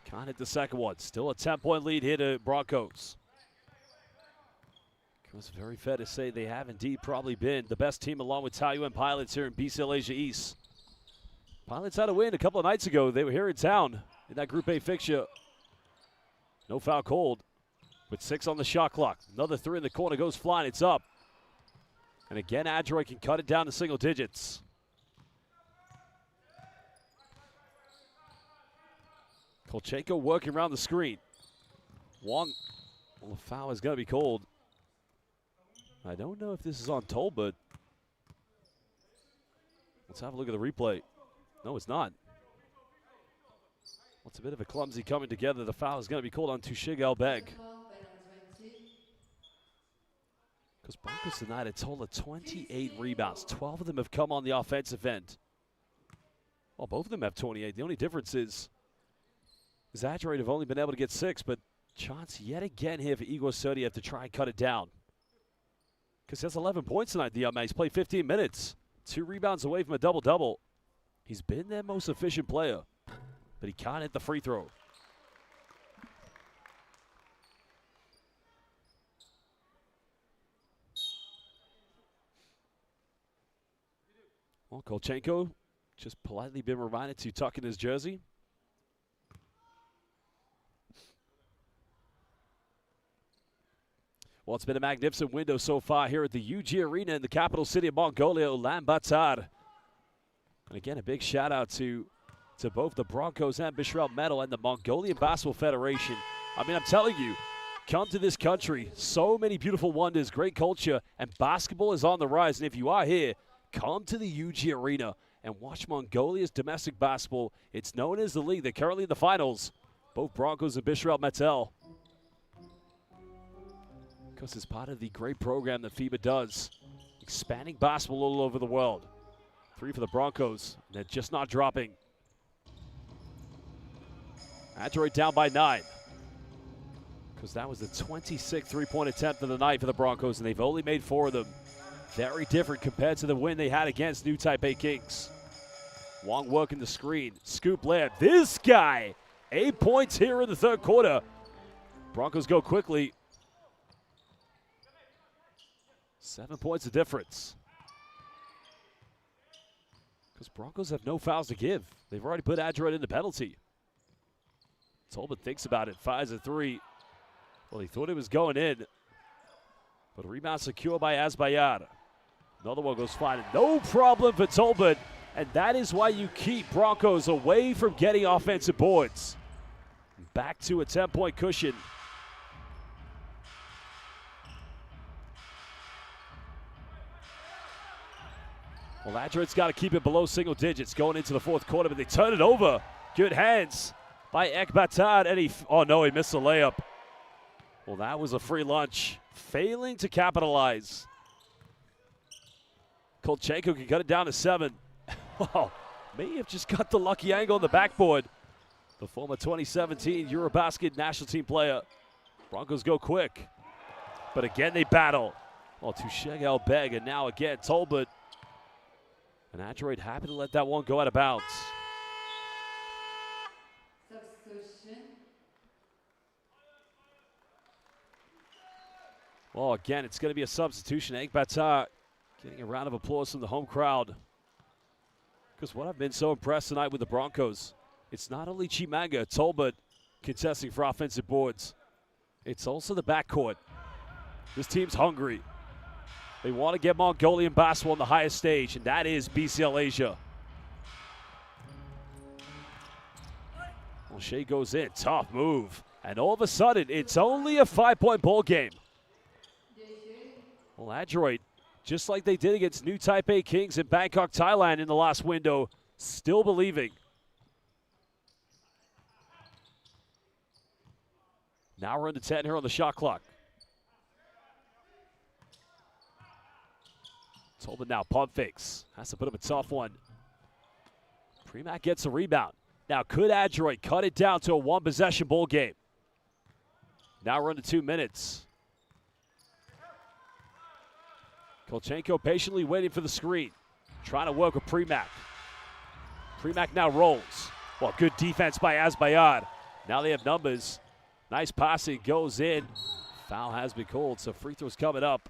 [SPEAKER 1] Can't hit the second one. Still a 10-point lead here to Broncos. It's very fair to say they have indeed probably been the best team along with Taoyuan Pilots here in BCL Asia East. Pilots had a win a couple of nights ago. They were here in town in that Group A fixture. No foul called, with 6 on the shot clock. Another 3 in the corner goes flying. It's up. And again, Adroit can cut it down to single digits. Kolchenko working around the screen. Wong, well, the foul is going to be called. I don't know if this is on Tolbert. Let's have a look at the replay. No, it's not. Well, it's a bit of a clumsy coming together. The foul is going to be called on Tusheg. Because Broncos tonight, a total of 28 rebounds. 12 of them have come on the offensive end. Well, both of them have 28. The only difference is Adroit have only been able to get 6, but chance yet again here for Igor Sudiev to try and cut it down. Because he has 11 points tonight, the young man. He's played 15 minutes. 2 rebounds away from a double-double. He's been their most efficient player, but he can't hit the free throw. Well, Kolchenko just politely been reminded to tuck in his jersey. Well, it's been a magnificent window so far here at the UG Arena in the capital city of Mongolia, Ulaanbaatar. And again, a big shout out to both the Broncos and Bishrel Medal and the Mongolian Basketball Federation. I mean, I'm telling you, come to this country, so many beautiful wonders, great culture, and basketball is on the rise. And if you are here, come to the UG Arena and watch Mongolia's domestic basketball. It's known as the league. They're currently in the finals, both Broncos and Bishrel Medal. Because it's part of the great program that FIBA does, expanding basketball all over the world. 3 for the Broncos. They're just not dropping. Adroit down by 9. Because that was the 26th three-point attempt of the night for the Broncos, and they've only made 4 of them. Very different compared to the win they had against New Taipei Kings. Wong working the screen. Scoop layup. This guy! 8 points here in the third quarter. Broncos go quickly. 7 points of difference. Because Broncos have no fouls to give. They've already put Adroit in the penalty. Tolbert thinks about it, fires a 3. Well, he thought it was going in. But rebound secure by Asbayar. Another one goes fine. No problem for Tolbert. And that is why you keep Broncos away from getting offensive boards. Back to a 10-point cushion. Well, Adroit's got to keep it below single digits going into the fourth quarter, but they turn it over. Good hands by Ekbatad, and oh no, he missed the layup. Well, that was a free lunch, failing to capitalize. Kolchenko can cut it down to 7. Wow, may have just got the lucky angle on the backboard. The former 2017 Eurobasket national team player. Broncos go quick, but again they battle. Oh, Tusheg Elbeg, and now again Tolbert. And Adroit happy to let that one go out of bounds.
[SPEAKER 3] Substitution.
[SPEAKER 1] Well, again, it's going to be a substitution. Ekbatad getting a round of applause from the home crowd. Because what I've been so impressed tonight with the Broncos, it's not only Chimanga, Tolbert contesting for offensive boards. It's also the backcourt. This team's hungry. They want to get Mongolian basketball on the highest stage, and that is BCL Asia. Well, Shea goes in, tough move. And all of a sudden, it's only a 5-point ball game. Well, Adroit, just like they did against New Taipei Kings in Bangkok, Thailand in the last window, still believing. Now we're into 10 here on the shot clock. Tolbert now pump fakes. Has to put up a tough one. Premack gets a rebound. Now could Adroit cut it down to a 1-possession ball game? Now we're into 2 minutes. Kolchenko patiently waiting for the screen. Trying to work with Premack. Premack now rolls. Well, good defense by Asbayar. Now they have numbers. Nice passing goes in. Foul has been called, so free throws coming up.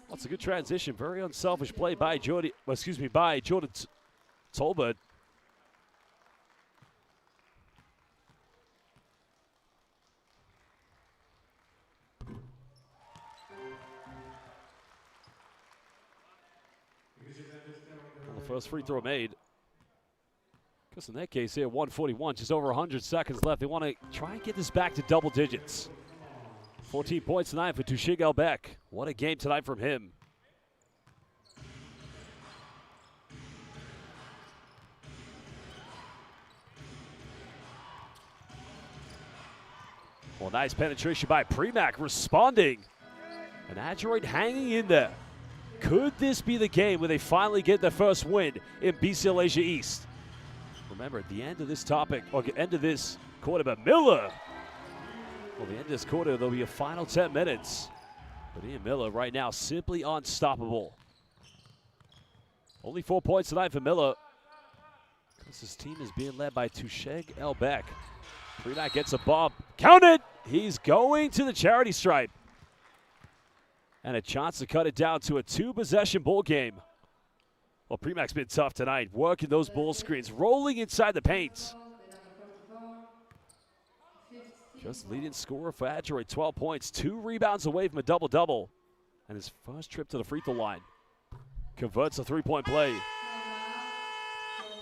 [SPEAKER 1] Well, it's a good transition. Very unselfish play by Jordan Tolbert. Well, the first free throw made. Because in that case here, 141, just over 100 seconds left. They want to try and get this back to double digits. 14 points tonight for Tushig Elbek. What a game tonight from him. Well, nice penetration by Premack, responding. And Adroit hanging in there. Could this be the game where they finally get their first win in BCL Asia East? Remember, at the end of this topic, or end of this quarter, but Miller. Well, the end of this quarter, there'll be a final 10 minutes. But Ian Miller right now simply unstoppable. Only 4 points tonight for Miller. Because his team is being led by Tusheg Elbek. Premack gets a bump. Count it! He's going to the charity stripe. And a chance to cut it down to a 2-possession ball game. Well, Premac's been tough tonight, working those ball screens, rolling inside the paint. Just leading scorer for Adroit, 12 points, 2 rebounds away from a double-double. And his first trip to the free throw line. Converts a three-point play.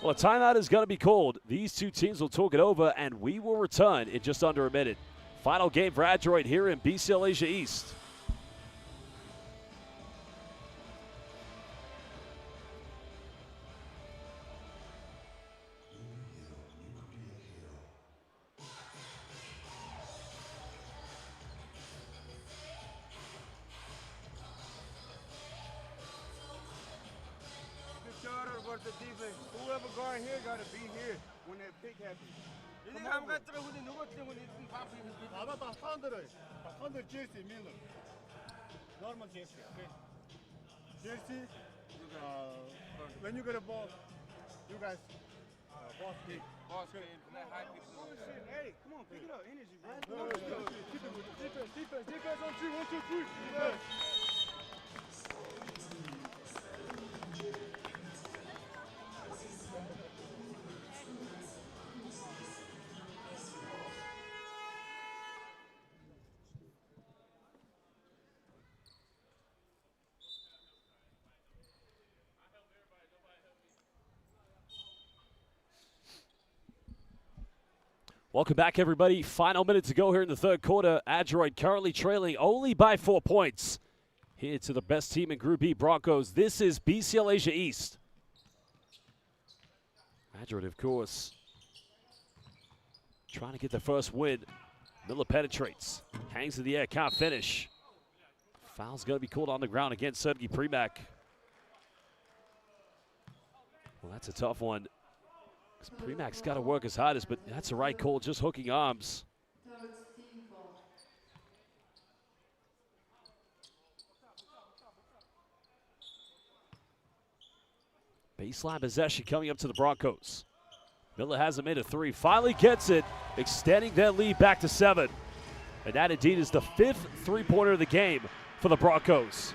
[SPEAKER 1] Well, a timeout is going to be called. These two teams will talk it over, and we will return in just under a minute. Final game for Adroit here in BCL Asia East.
[SPEAKER 2] The defense. Whoever guard here got to be here when that pick happens. Jersey, Miller. Normal Jersey, okay? Jersey, when you get a ball, you guys, boss kick. Boss kick. Hey, come on, pick it up. Energy, bro. Keep it with the defense. Defense on 3, 1, 2, 3. Defense.
[SPEAKER 1] Welcome back, everybody. Final minute to go here in the third quarter. Adroit currently trailing only by 4 points. Here to the best team in Group B, Broncos. This is BCL Asia East. Adroit, of course, trying to get the first win. Miller penetrates, hangs in the air, can't finish. Foul's going to be called on the ground against Sergei Premac. Well, that's a tough one. Premac's got to work his hardest, but that's the right call, just hooking arms. Baseline possession coming up to the Broncos. Miller hasn't made a three, finally gets it, extending their lead back to 7. And that indeed is the 5th three-pointer of the game for the Broncos.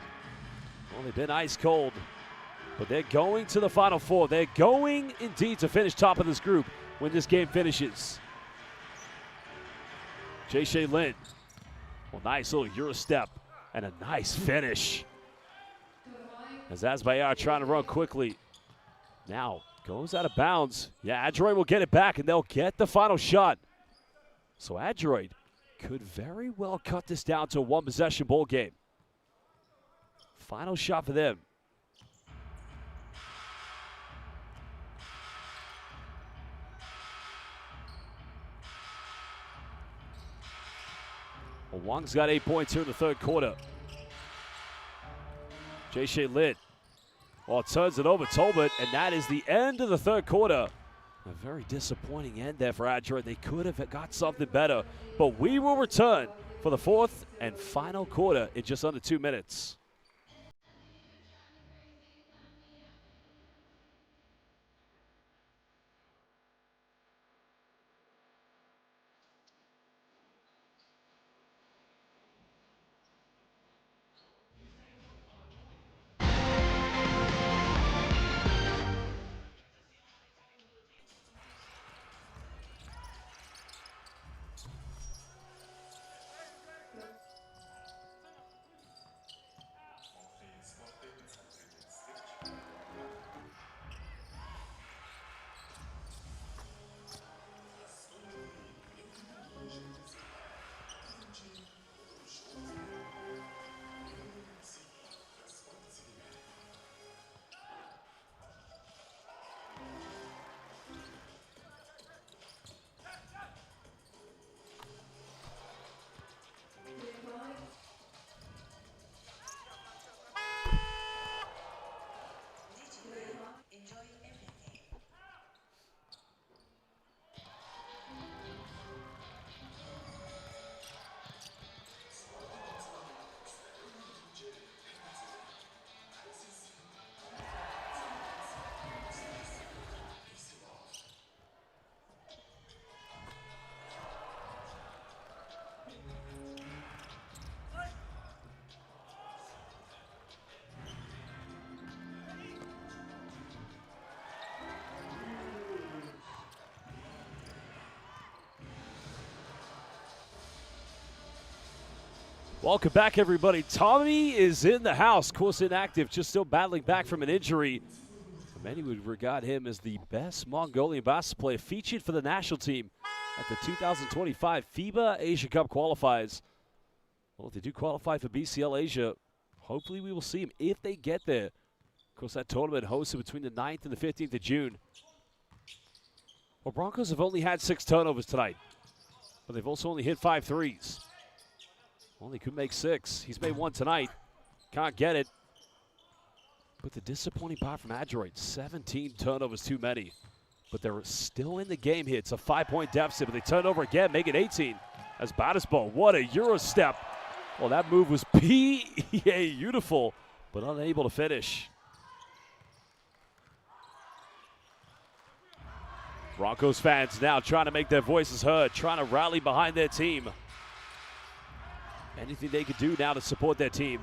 [SPEAKER 1] Well, they've been ice cold, but they're going to the Final Four. They're going indeed to finish top of this group when this game finishes. Jay Lynn. Well, nice little Euro step and a nice finish. As Asbayar trying to run quickly. Now goes out of bounds. Yeah, Adroit will get it back and they'll get the final shot. So Adroit could very well cut this down to a one-possession ball game. Final shot for them. Well, Wong's got 8 points here in the third quarter. Jay Lynn. Well, turns it over Tolbert, and that is the end of the third quarter. A very disappointing end there for Adroit. They could have got something better, but we will return for the fourth and final quarter in just under 2 minutes. Welcome back, everybody. Tommy is in the house, of course inactive, just still battling back from an injury. Many would regard him as the best Mongolian basketball player featured for the national team at the 2025 FIBA Asia Cup qualifiers. Well, if they do qualify for BCL Asia, hopefully we will see him if they get there. Of course, that tournament hosted between the 9th and the 15th of June. Well, Broncos have only had 6 turnovers tonight, but they've also only hit 5 threes. Only could make 6. He's made 1 tonight. Can't get it. But the disappointing part from Adroit, 17 turnovers too many. But they're still in the game here. It's a 5-point deficit, but they turn over again, make it 18. As Batisbo, what a Euro step. Well, that move was beautiful, but unable to finish. Broncos fans now trying to make their voices heard, trying to rally behind their team. Anything they could do now to support their team.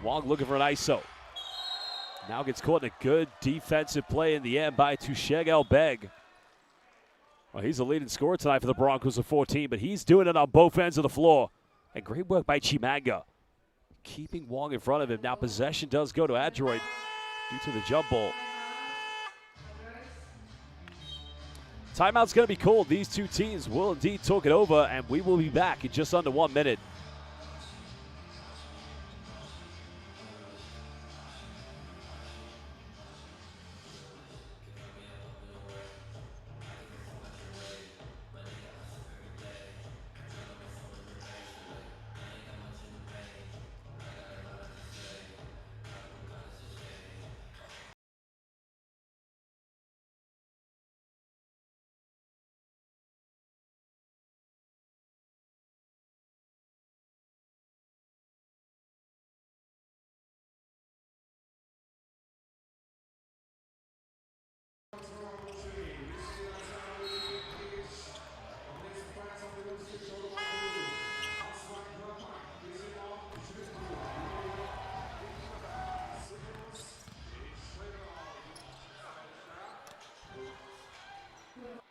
[SPEAKER 1] Wong looking for an ISO. Now gets caught in a good defensive play in the end by Tusheg Beg. Well, he's the leading scorer tonight for the Broncos with 14, but he's doing it on both ends of the floor. And great work by Chimanga, keeping Wong in front of him. Now possession does go to Adroit due to the jump ball. Timeout's going to be called. These two teams will indeed talk it over, and we will be back in just under 1 minute.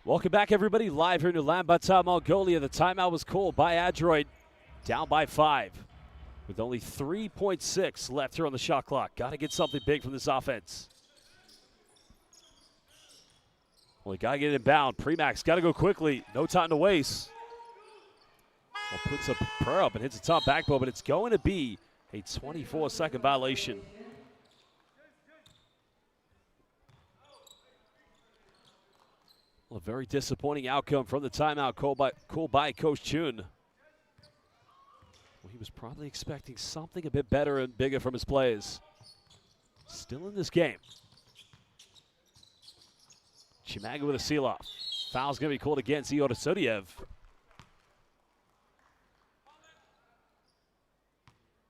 [SPEAKER 1] Welcome back, everybody. Live here in Ulaanbaatar, Mongolia. The timeout was called by Adroit, down by 5, with only 3.6 left here on the shot clock. Got to get something big from this offense. Well, got to get it inbound. Premax got to go quickly. No time to waste. Well, puts a prayer up and hits the top backboard, but it's going to be a 24-second violation. A very disappointing outcome from the timeout called by Coach Chun. Well, he was probably expecting something a bit better and bigger from his players. Still in this game. Chimanga with a seal-off. Foul's going to be called against Iota Sodiev.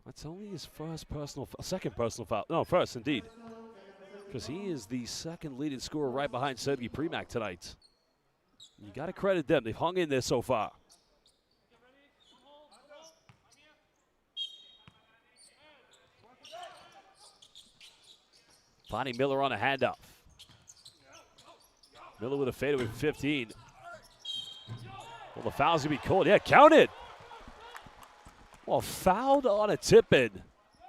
[SPEAKER 1] That's only his second personal foul. No, first indeed. Because he is the second leading scorer right behind Sergei Premack tonight. You got to credit them. They've hung in there so far. Bonnie Miller on a handoff. Miller with a fadeaway for 15. Well, the foul's going to be called. Yeah, counted. Well, fouled on a tip-in.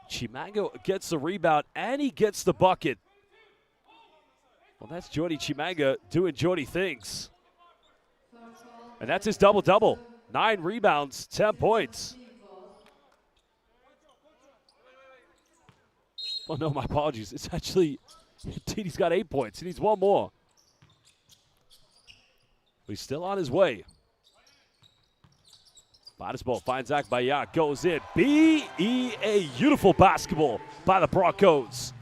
[SPEAKER 1] Chimanga gets the rebound, and he gets the bucket. Well, that's Jordy Chimanga doing Jordy things. And that's his double-double. 9 rebounds, 10 points. Oh, no, my apologies. It's actually, he's got 8 points. He needs 1 more. He's still on his way. Batisbo finds Akbayat, goes in. B.E.A. Beautiful basketball by the Broncos.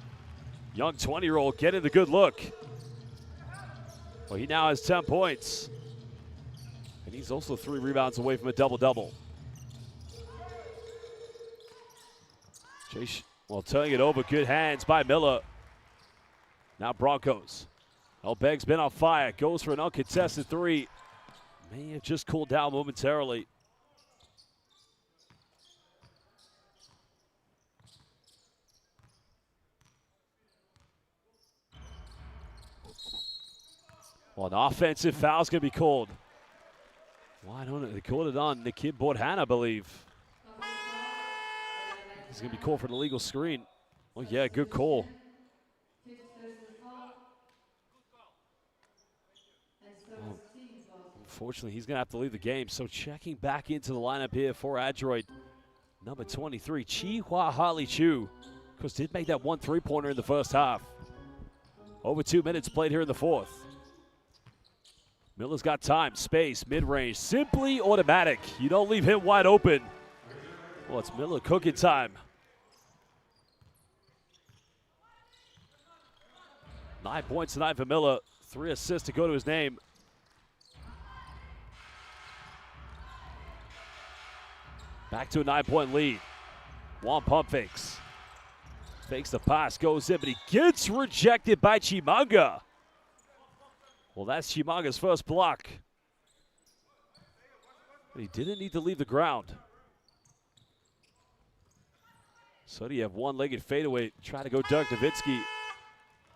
[SPEAKER 1] Young 20-year-old getting the good look. Well, he now has 10 points. And he's also 3 rebounds away from a double-double. Well, turning it over, good hands by Miller. Now Broncos. Elbeg's been on fire, goes for an uncontested 3. May have just cooled down momentarily. Well, an offensive foul's going to be called. Why don't they called it on the kid Borhan, I believe. He's going to be called for an illegal screen. Oh, yeah, good call. Oh, unfortunately, he's going to have to leave the game. So checking back into the lineup here for Adroit, number 23, Chi Hua Harley Chu. Of course, did make that 1 3-pointer in the first half. Over 2 minutes played here in the fourth. Miller's got time, space, mid-range, simply automatic. You don't leave him wide open. Well, it's Miller cooking time. 9 points tonight for Miller. 3 assists to go to his name. Back to a 9-point lead. One pump fakes. Fakes the pass, goes in, but he gets rejected by Chimanga. Well, that's Chimanga's first block. But he didn't need to leave the ground. So do you have one-legged fadeaway, try to go Dirk Nowitzki.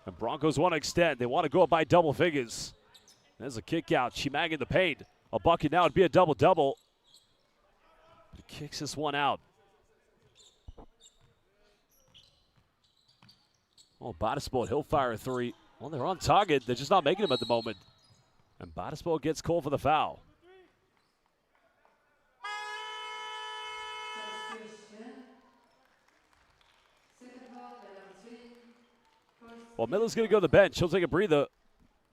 [SPEAKER 1] And Broncos want to extend. They want to go up by double figures. There's a kick out. Chimanga in the paint. A bucket now would be a double-double. But he kicks this one out. Oh, Batisport, he'll fire a 3. Well, they're on target. They're just not making them at the moment. And Batisport gets called for the foul. Well, Miller's going to go to the bench. He'll take a breather.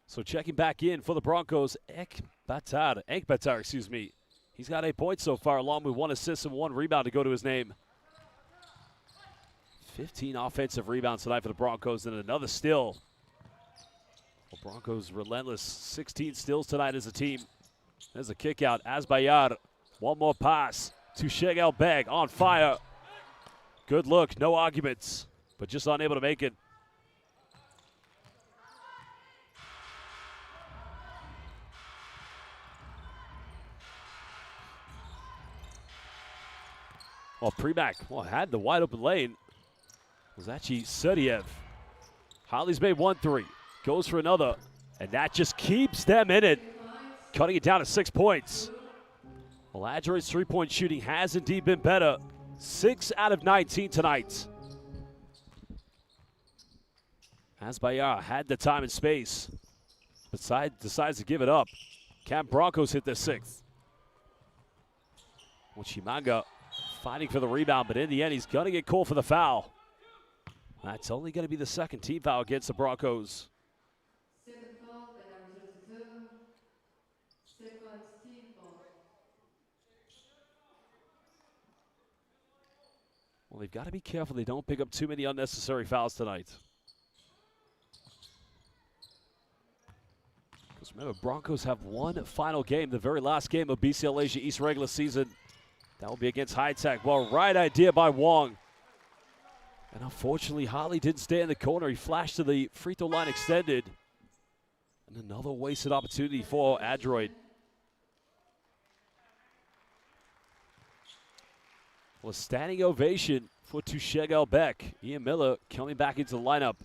[SPEAKER 1] So checking back in for the Broncos, Enkbatar, excuse me. He's got 8 points so far, along with 1 assist and 1 rebound to go to his name. 15 offensive rebounds tonight for the Broncos, and another steal. Well, Broncos relentless. 16 steals tonight as a team. There's a kick out. Asbayar. One more pass to Shegel Beg on fire. Good look, no arguments, but just unable to make it. Well, Premack had the wide open lane. It was actually Sudiev. Holly's made 1 3. Goes for another. And that just keeps them in it. Cutting it down to 6 points. Well, Adroit's 3-point shooting has indeed been better. 6 out of 19 tonight. Asbayar had the time and space. Decides to give it up. Can Broncos hit their 6th? Well, Chimanga fighting for the rebound, but in the end, he's going to get called for the foul. That's only going to be the 2nd team foul against the Broncos. Well, they've got to be careful they don't pick up too many unnecessary fouls tonight. Because remember, Broncos have one final game, the very last game of BCL Asia East regular season. That will be against High Tech. Well, right idea by Wong. And unfortunately, Harley didn't stay in the corner. He flashed to the free throw line extended. And another wasted opportunity for Adroit. Well, a standing ovation for Tushegel Beck. Ian Miller coming back into the lineup.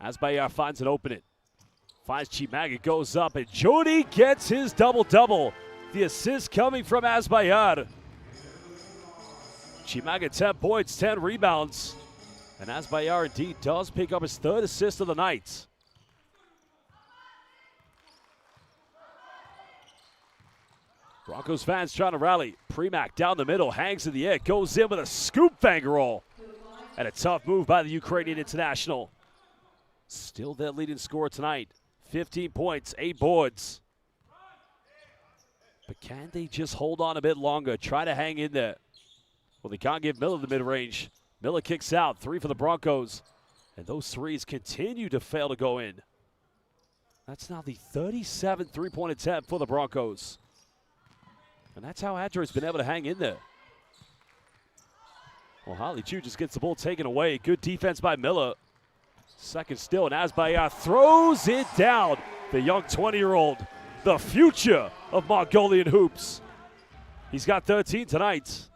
[SPEAKER 1] Asbayar finds an opening. Finds Chimanga, goes up, and Jody gets his double-double. The assist coming from Asbayar. Chimanga 10 points, 10 rebounds. And Asbayar indeed does pick up his 3rd assist of the night. Broncos fans trying to rally. Premack down the middle, hangs in the air, goes in with a scoop finger roll. And a tough move by the Ukrainian international. Still their leading scorer tonight. 15 points, 8 boards. But can they just hold on a bit longer, try to hang in there? Well, they can't give Miller the mid-range. Miller kicks out, 3 for the Broncos. And those threes continue to fail to go in. That's now the 37th three-point attempt for the Broncos. And that's how Adroit's been able to hang in there. Well, Harley Chu just gets the ball taken away. Good defense by Miller. Second still, and Asbayar throws it down. The young 20-year-old, the future of Mongolian hoops. He's got 13 tonight.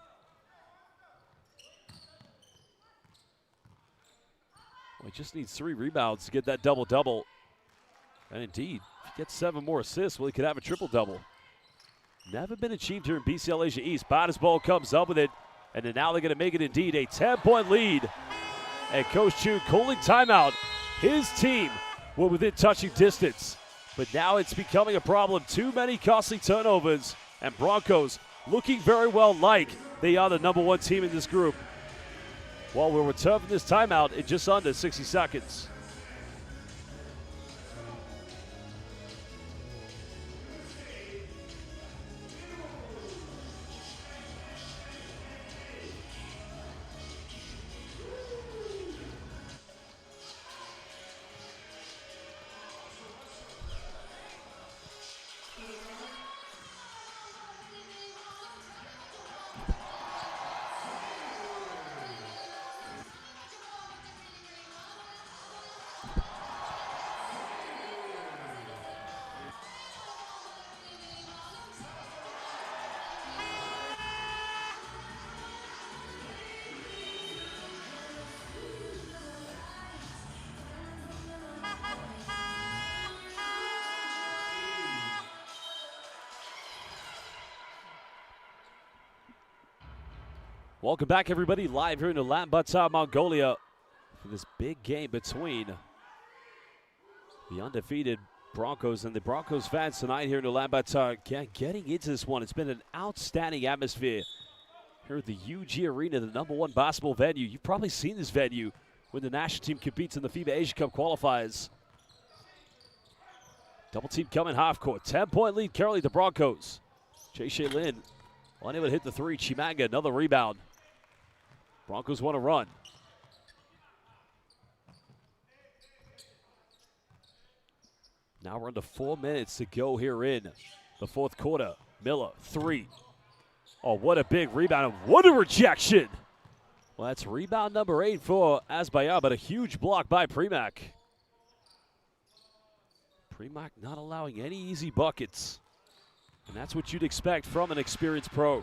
[SPEAKER 1] He just needs 3 rebounds to get that double-double. And indeed, if he gets 7 more assists, well, he could have a triple-double. Never been achieved here in BCL Asia East. Bada's ball comes up with it, and then now they're going to make it indeed a 10-point lead. And Coach Chu calling timeout. His team were within touching distance, but now it's becoming a problem. Too many costly turnovers, and Broncos looking very well like they are the #1 team in this group. Well, we'll return from this timeout in just under 60 seconds. Welcome back, everybody, live here in Ulaanbaatar, Mongolia, for this big game between the undefeated Broncos and the Broncos fans tonight here in Ulaanbaatar. Getting into this one, it's been an outstanding atmosphere here at the UG Arena, the #1 basketball venue. You've probably seen this venue when the national team competes in the FIBA Asia Cup qualifiers. Double team coming half court. 10-point lead currently the Broncos. Jay Lin unable to hit the 3. Chimanga, another rebound. Broncos want to run. Now we're under 4 minutes to go here in the fourth quarter. Miller, 3. Oh, what a big rebound, and what a rejection. Well, that's rebound number 8 for Asbayar, but a huge block by Premack. Premack not allowing any easy buckets. And that's what you'd expect from an experienced pro.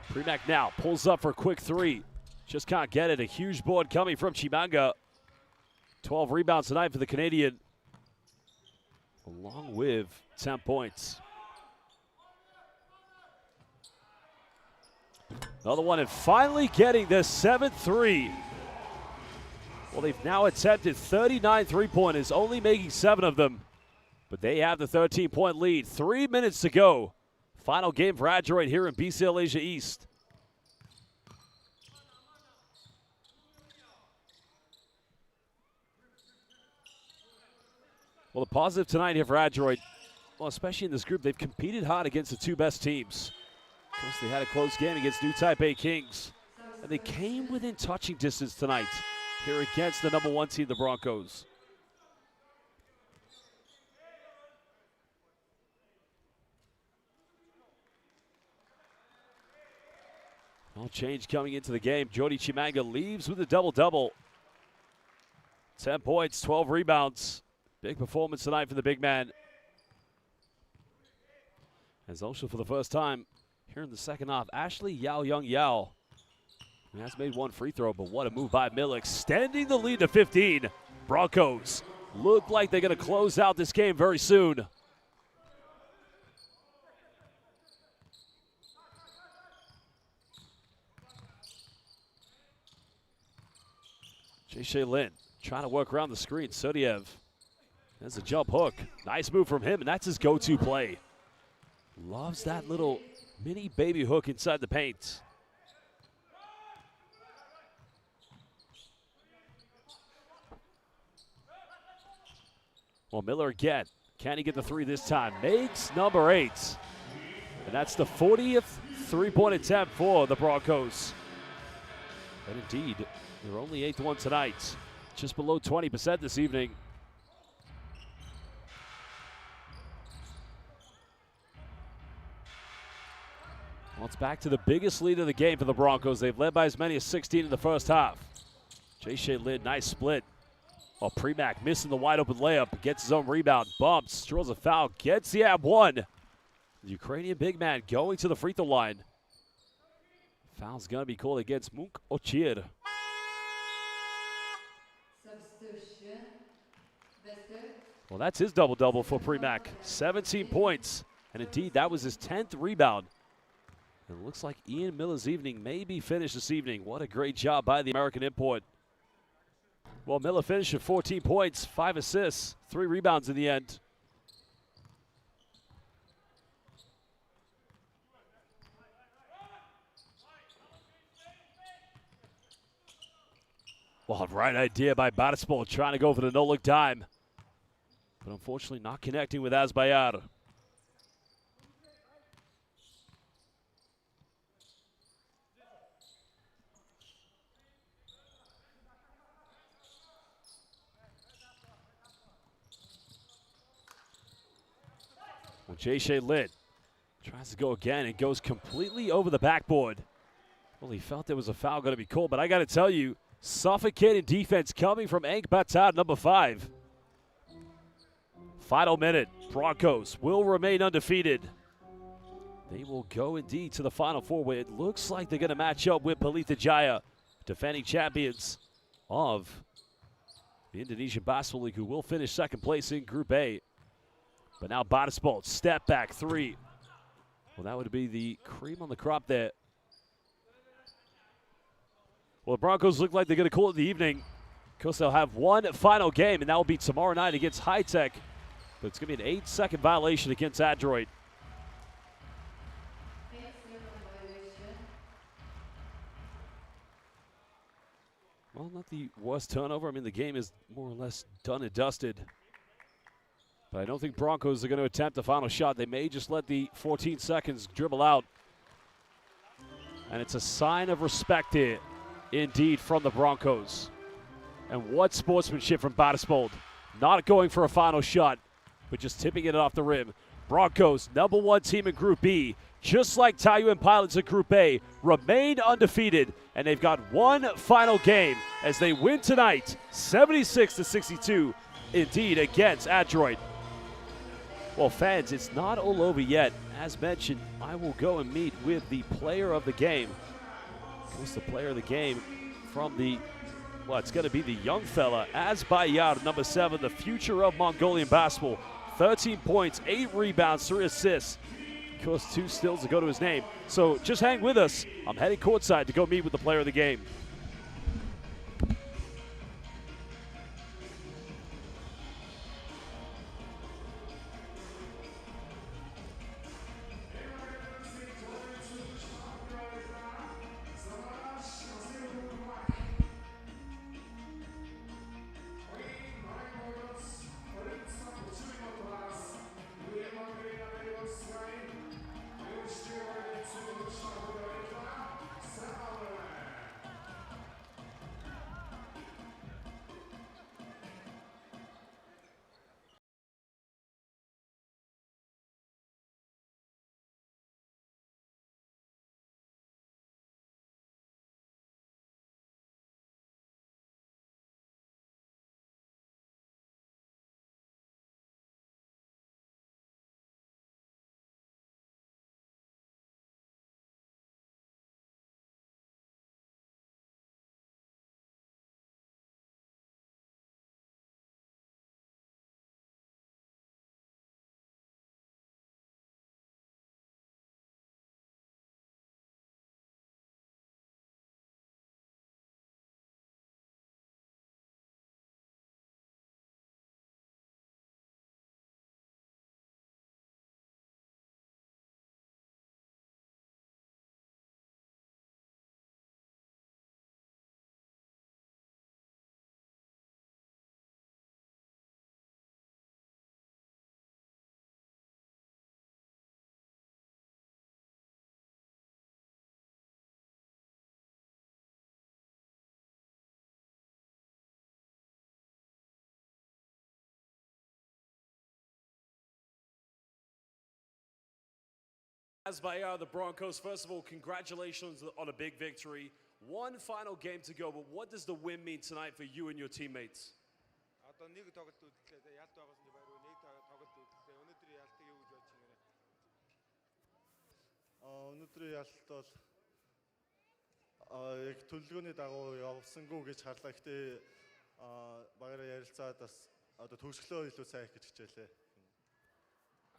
[SPEAKER 1] Premack now pulls up for a quick 3. Just can't get it. A huge board coming from Chimanga. 12 rebounds tonight for the Canadian, along with 10 points. Another one, and finally getting the 7th 3. Well, they've now attempted 39 three-pointers, only making 7 of them. But they have the 13-point lead. 3 minutes to go. Final game for Adroit here in BCL Asia East. Well, the positive tonight here for Adroit, well, especially in this group, they've competed hard against the 2 best teams. Of course, they had a close game against New Taipei Kings, and they came within touching distance tonight here against the #1 team, the Broncos. No change coming into the game. Jody Chimanga leaves with a double-double. 10 points, 12 rebounds. Big performance tonight for the big man. As also for the first time here in the second half, Ashley Young Yao. He has made 1 free throw, but what a move by Mill, extending the lead to 15. Broncos look like they're going to close out this game very soon. Jay Lin trying to work around the screen. Sudiev. That's a jump hook. Nice move from him, and that's his go-to play. Loves that little mini baby hook inside the paint. Well, Miller again. Can he get the 3 this time? Makes number 8. And that's the 40th three-point attempt for the Broncos. And indeed, they're only 8th one tonight. Just below 20% this evening. Well, it's back to the biggest lead of the game for the Broncos. They've led by as many as 16 in the first half. Jay Lin, nice split. Oh, Premack missing the wide open layup, gets his own rebound, bumps, draws a foul, gets the ab 1. The Ukrainian big man going to the free throw line. Foul's going to be called against Munk Ochir.
[SPEAKER 3] Substitution. Vester.
[SPEAKER 1] Well, that's his double-double for Premack. 17 points. And indeed, that was his 10th rebound. It looks like Ian Miller's evening may be finished this evening. What a great job by the American import. Well, Miller finished with 14 points, 5 assists, 3 rebounds in the end. Well, right idea by Batispol, trying to go for the no-look dime. But unfortunately not connecting with Azbayar. Well, Jay Litt tries to go again and goes completely over the backboard. Well, he felt there was a foul going to be called, but I got to tell you, suffocating defense coming from Ank Batad, number 5. Final minute, Broncos will remain undefeated. They will go indeed to the Final Four, where it looks like they're going to match up with Pelita Jaya, defending champions of the Indonesian Basketball League, who will finish second place in Group A. But now Batispol, step back 3. Well, that would be the cream on the crop there. Well, the Broncos look like they're going to call it the evening. Of course, they'll have one final game, and that will be tomorrow night against High Tech. But it's going to be an 8-second violation against Adroit.
[SPEAKER 3] 8-second violation.
[SPEAKER 1] Well, not the worst turnover. I mean, the game is more or less done and dusted. But I don't think Broncos are going to attempt the final shot. They may just let the 14 seconds dribble out. And it's a sign of respect here, indeed, from the Broncos. And what sportsmanship from Batispol. Not going for a final shot, but just tipping it off the rim. Broncos, number 1 team in Group B, just like Taiyuan Pilots in Group A, remain undefeated. And they've got one final game as they win tonight, 76-62, indeed, against Adroit. Well, fans, it's not all over yet. As mentioned, I will go and meet with the player of the game. Of course, the player of the game from the, well, it's going to be the young fella, Azbayar, number 7, the future of Mongolian basketball. 13 points, 8 rebounds, 3 assists. Of course, 2 steals to go to his name. So just hang with us. I'm heading courtside to go meet with the player of the game. Azbayar, the Broncos, first of all, congratulations on a big victory. One final game to go, but what does the win mean tonight for you and your teammates?
[SPEAKER 2] Одоо нэг тоглолт үүдэлээ ялт байгаас нь байруу нэг тоглолт үүдэлээ өнөөдөр ялтыг юу гэж бодож байна? Өнөөдрийн ялт бол яг төлөвлөгөөний дагуу явсангүй гэж харлаа. Гэтэ багаараа ярилцаад бас одоо төгсгөлөө илүү сайн хийх гэж хичээлээ.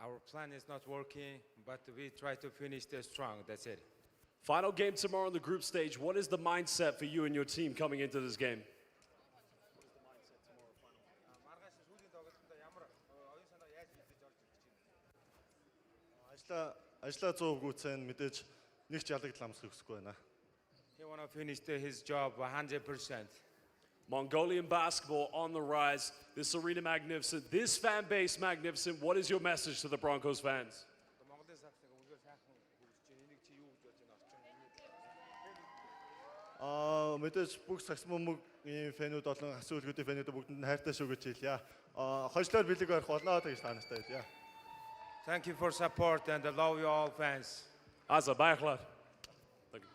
[SPEAKER 4] Our plan is not working, but we try to finish this strong. That's it.
[SPEAKER 1] Final game tomorrow on the group stage. What is the mindset for you and your team coming into this game?
[SPEAKER 2] Ажлаа 100% гүйцэн мэдээж нэг ч ялагдал амсах хүсэхгүй байна.
[SPEAKER 4] He want to finish his job 100%.
[SPEAKER 1] Mongolian basketball on the rise. This arena magnificent. This fan base magnificent. What is your message to the Broncos fans?
[SPEAKER 2] Мэдээж бүх саксмомгийн фэнүүд болон асуулгуудын фэнүүд бүгдэнд хайртай шүү гэж хэлье. Хожлоор бэлэг барих болно гэж та нартай хэлье.
[SPEAKER 4] Thank you for support and I love you all fans.
[SPEAKER 1] Asa, bayaklar. Thank you.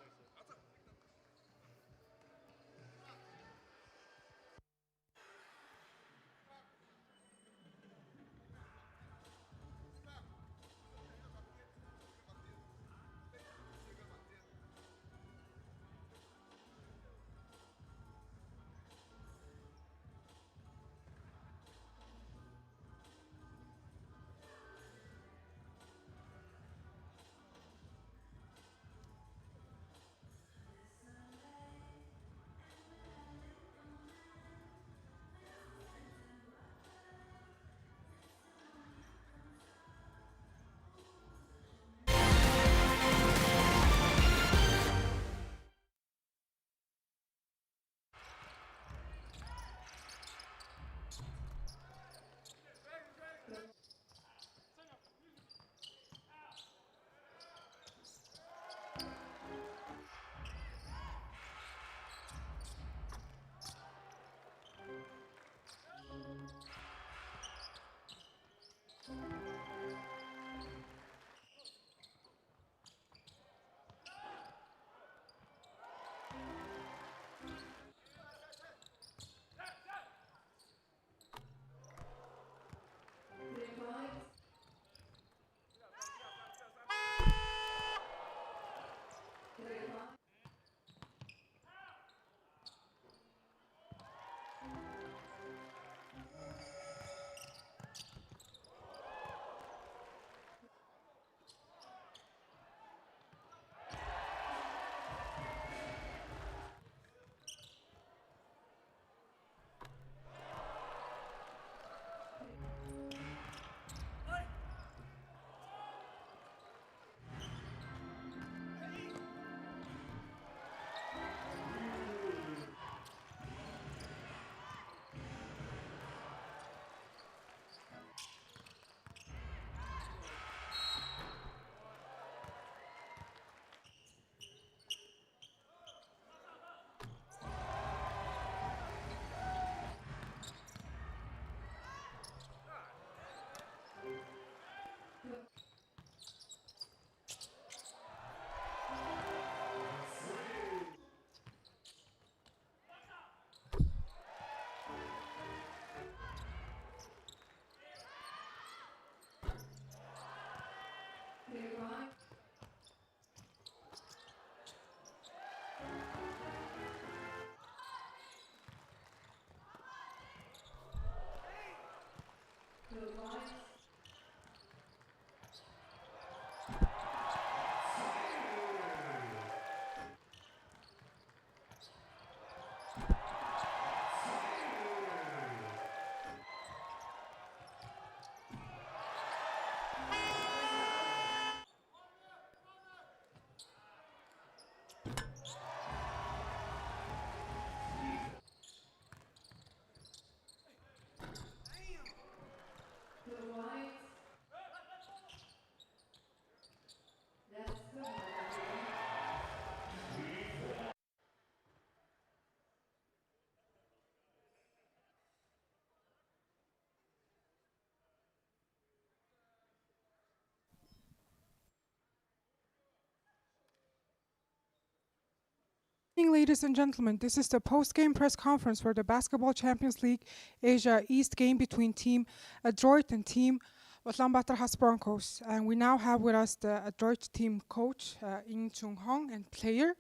[SPEAKER 5] Ladies and gentlemen, this is the post-game press conference for the Basketball Champions League Asia East game between Team Adroit and Team Ulaanbaatar Broncos. And we now have with us the Adroit team coach, In Chung Hong, and player,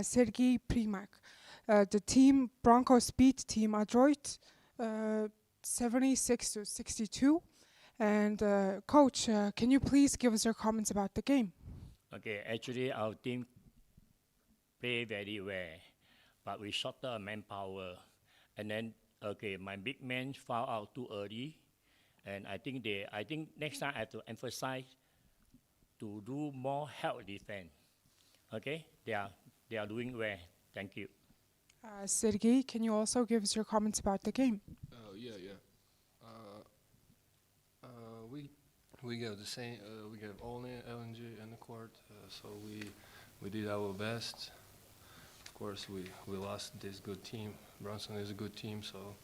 [SPEAKER 5] Sergey Primak. The team Broncos beat team Adroit 76-62. And coach, can you please give us your comments about the game?
[SPEAKER 6] Okay, actually our team play very well, but we shorter manpower. And then, okay, my big men foul out too early. And I think next time I have to emphasize to do more help defense. Okay, they are doing well. Thank you.
[SPEAKER 5] Sergey, can you also give us your comments about the game?
[SPEAKER 7] Yeah. We got the same. We got only LNG in the court, so we did our best. Of course, we lost this good team. Bronson is a good team, so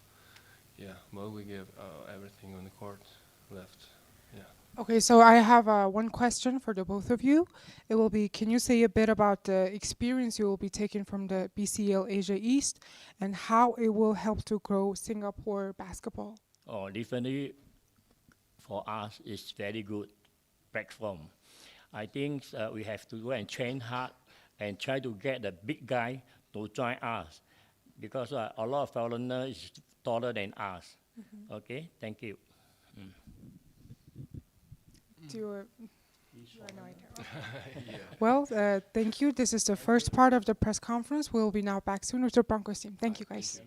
[SPEAKER 7] yeah. But we gave everything on the court left. Yeah.
[SPEAKER 5] Okay, so I have one question for the both of you. It will be, can you say a bit about the experience you will be taking from the BCL Asia East and how it will help to grow Singapore basketball?
[SPEAKER 6] Oh, definitely for us it's very good platform. I think we have to go and train hard and try to get the big guy to join us because a lot of foreigners is taller than us. Okay, thank you.
[SPEAKER 5] Do you, I have no idea. Well, thank you. This is the first part of the press conference. We'll be now back soon with the Broncos team. Thank you, guys.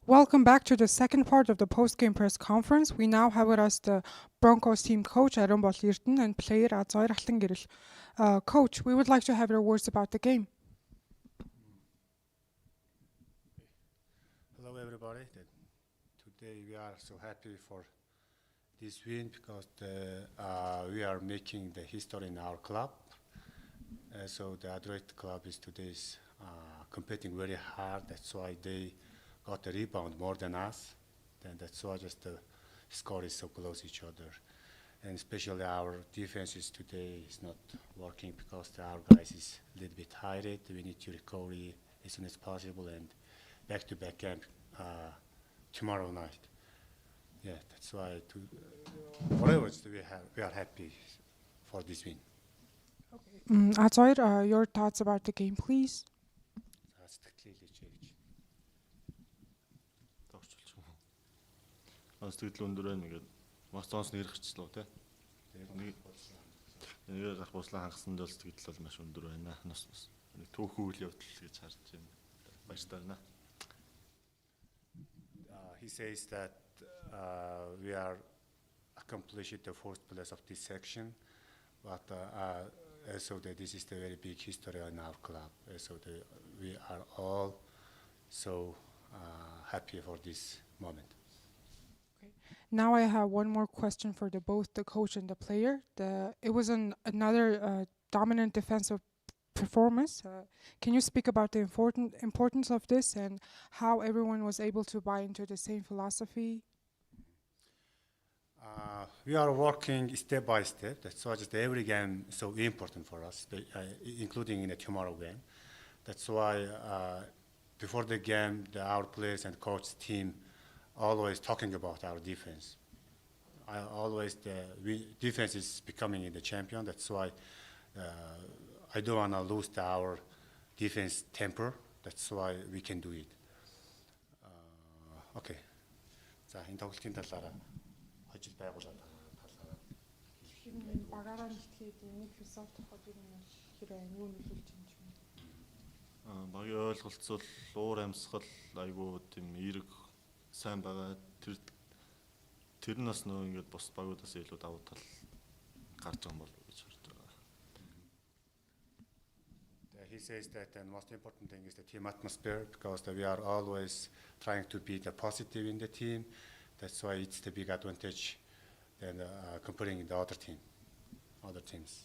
[SPEAKER 5] Welcome back to the second part of the post-game press conference. We now have with us the Broncos team coach Adroit and player Adroit. Coach, we would like to have your words about the game.
[SPEAKER 2] Hello, everybody. Today we are so happy for this win because we are making the history in our club. So the Adroit club is today's competing very hard. That's why they got the rebound more than us. And that's why just the score is so close each other. And especially our defense is today is not working because our guys is a little bit tired. We need to recover as soon as possible and back-to-back camp tomorrow night. Yeah, that's why whatever we are happy for this win.
[SPEAKER 5] Adroit, your thoughts about the game, please.
[SPEAKER 2] That's clearly changed.
[SPEAKER 8] Сэтгэл өндөр байна ингээд маш цонс нэрхчлөө тий. Нэг гарах буслаа хангасан бол сэтгэл бол маш өндөр байна. Нэг түүхэн үйл явдал гэж харж байна. Баярлалаа.
[SPEAKER 2] He says that we are accomplished the fourth place of this section, but also that this is the very big history in our club. So we are all so happy for this moment.
[SPEAKER 5] Now I have one more question for both the coach and the player. It was another dominant defensive performance. Can you speak about the importance of this and how everyone was able to buy into the same philosophy?
[SPEAKER 2] We are working step by step. That's why just every game is so important for us, including in the tomorrow game. That's why before the game, our players and coach team always talking about our defense. Defense is becoming the champion. That's why I don't want to lose our defense temper. That's why we can do it. Okay. За энэ тоглолтын талаараа хожил байгуулаад талаараа
[SPEAKER 5] Багаараа нэгтгэхэд нэг философи тохиол юм бол хэрэг юу нөлөөлж юм ч юм.
[SPEAKER 8] Багийн ойлголцол уур амьсгал айгуу тийм эерэг сайн байгаа. Тэр нь бас нөө ингээд бос багуудаас илүү давуу тал гарч байгаа юм болов уу гэж харж байгаа.
[SPEAKER 2] He says that the most important thing is the team atmosphere because we are always trying to be the positive in the team. That's why it's the big advantage than comparing the other teams.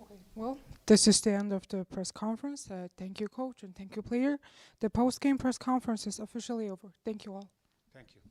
[SPEAKER 5] Okay. Well, this is the end of the press conference. Thank you, coach, and thank you, player. The post-game press conference is officially over. Thank you all.
[SPEAKER 2] Thank you.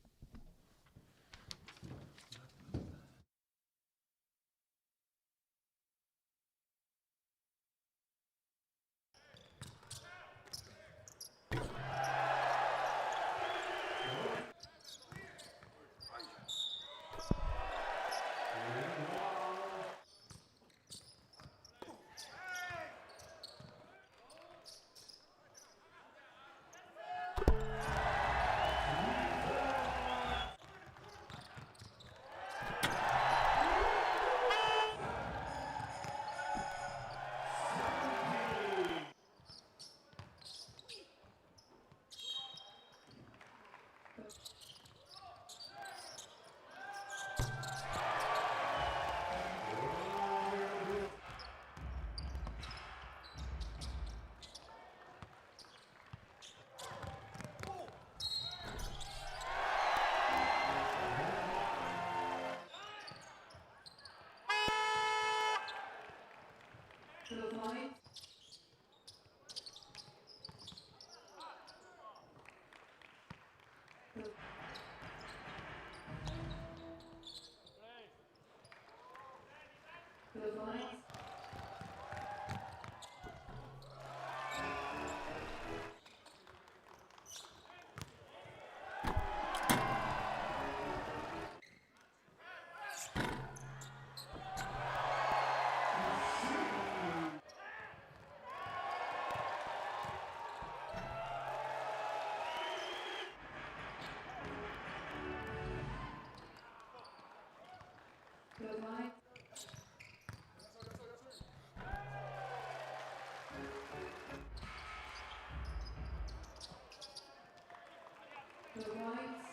[SPEAKER 3] Adroit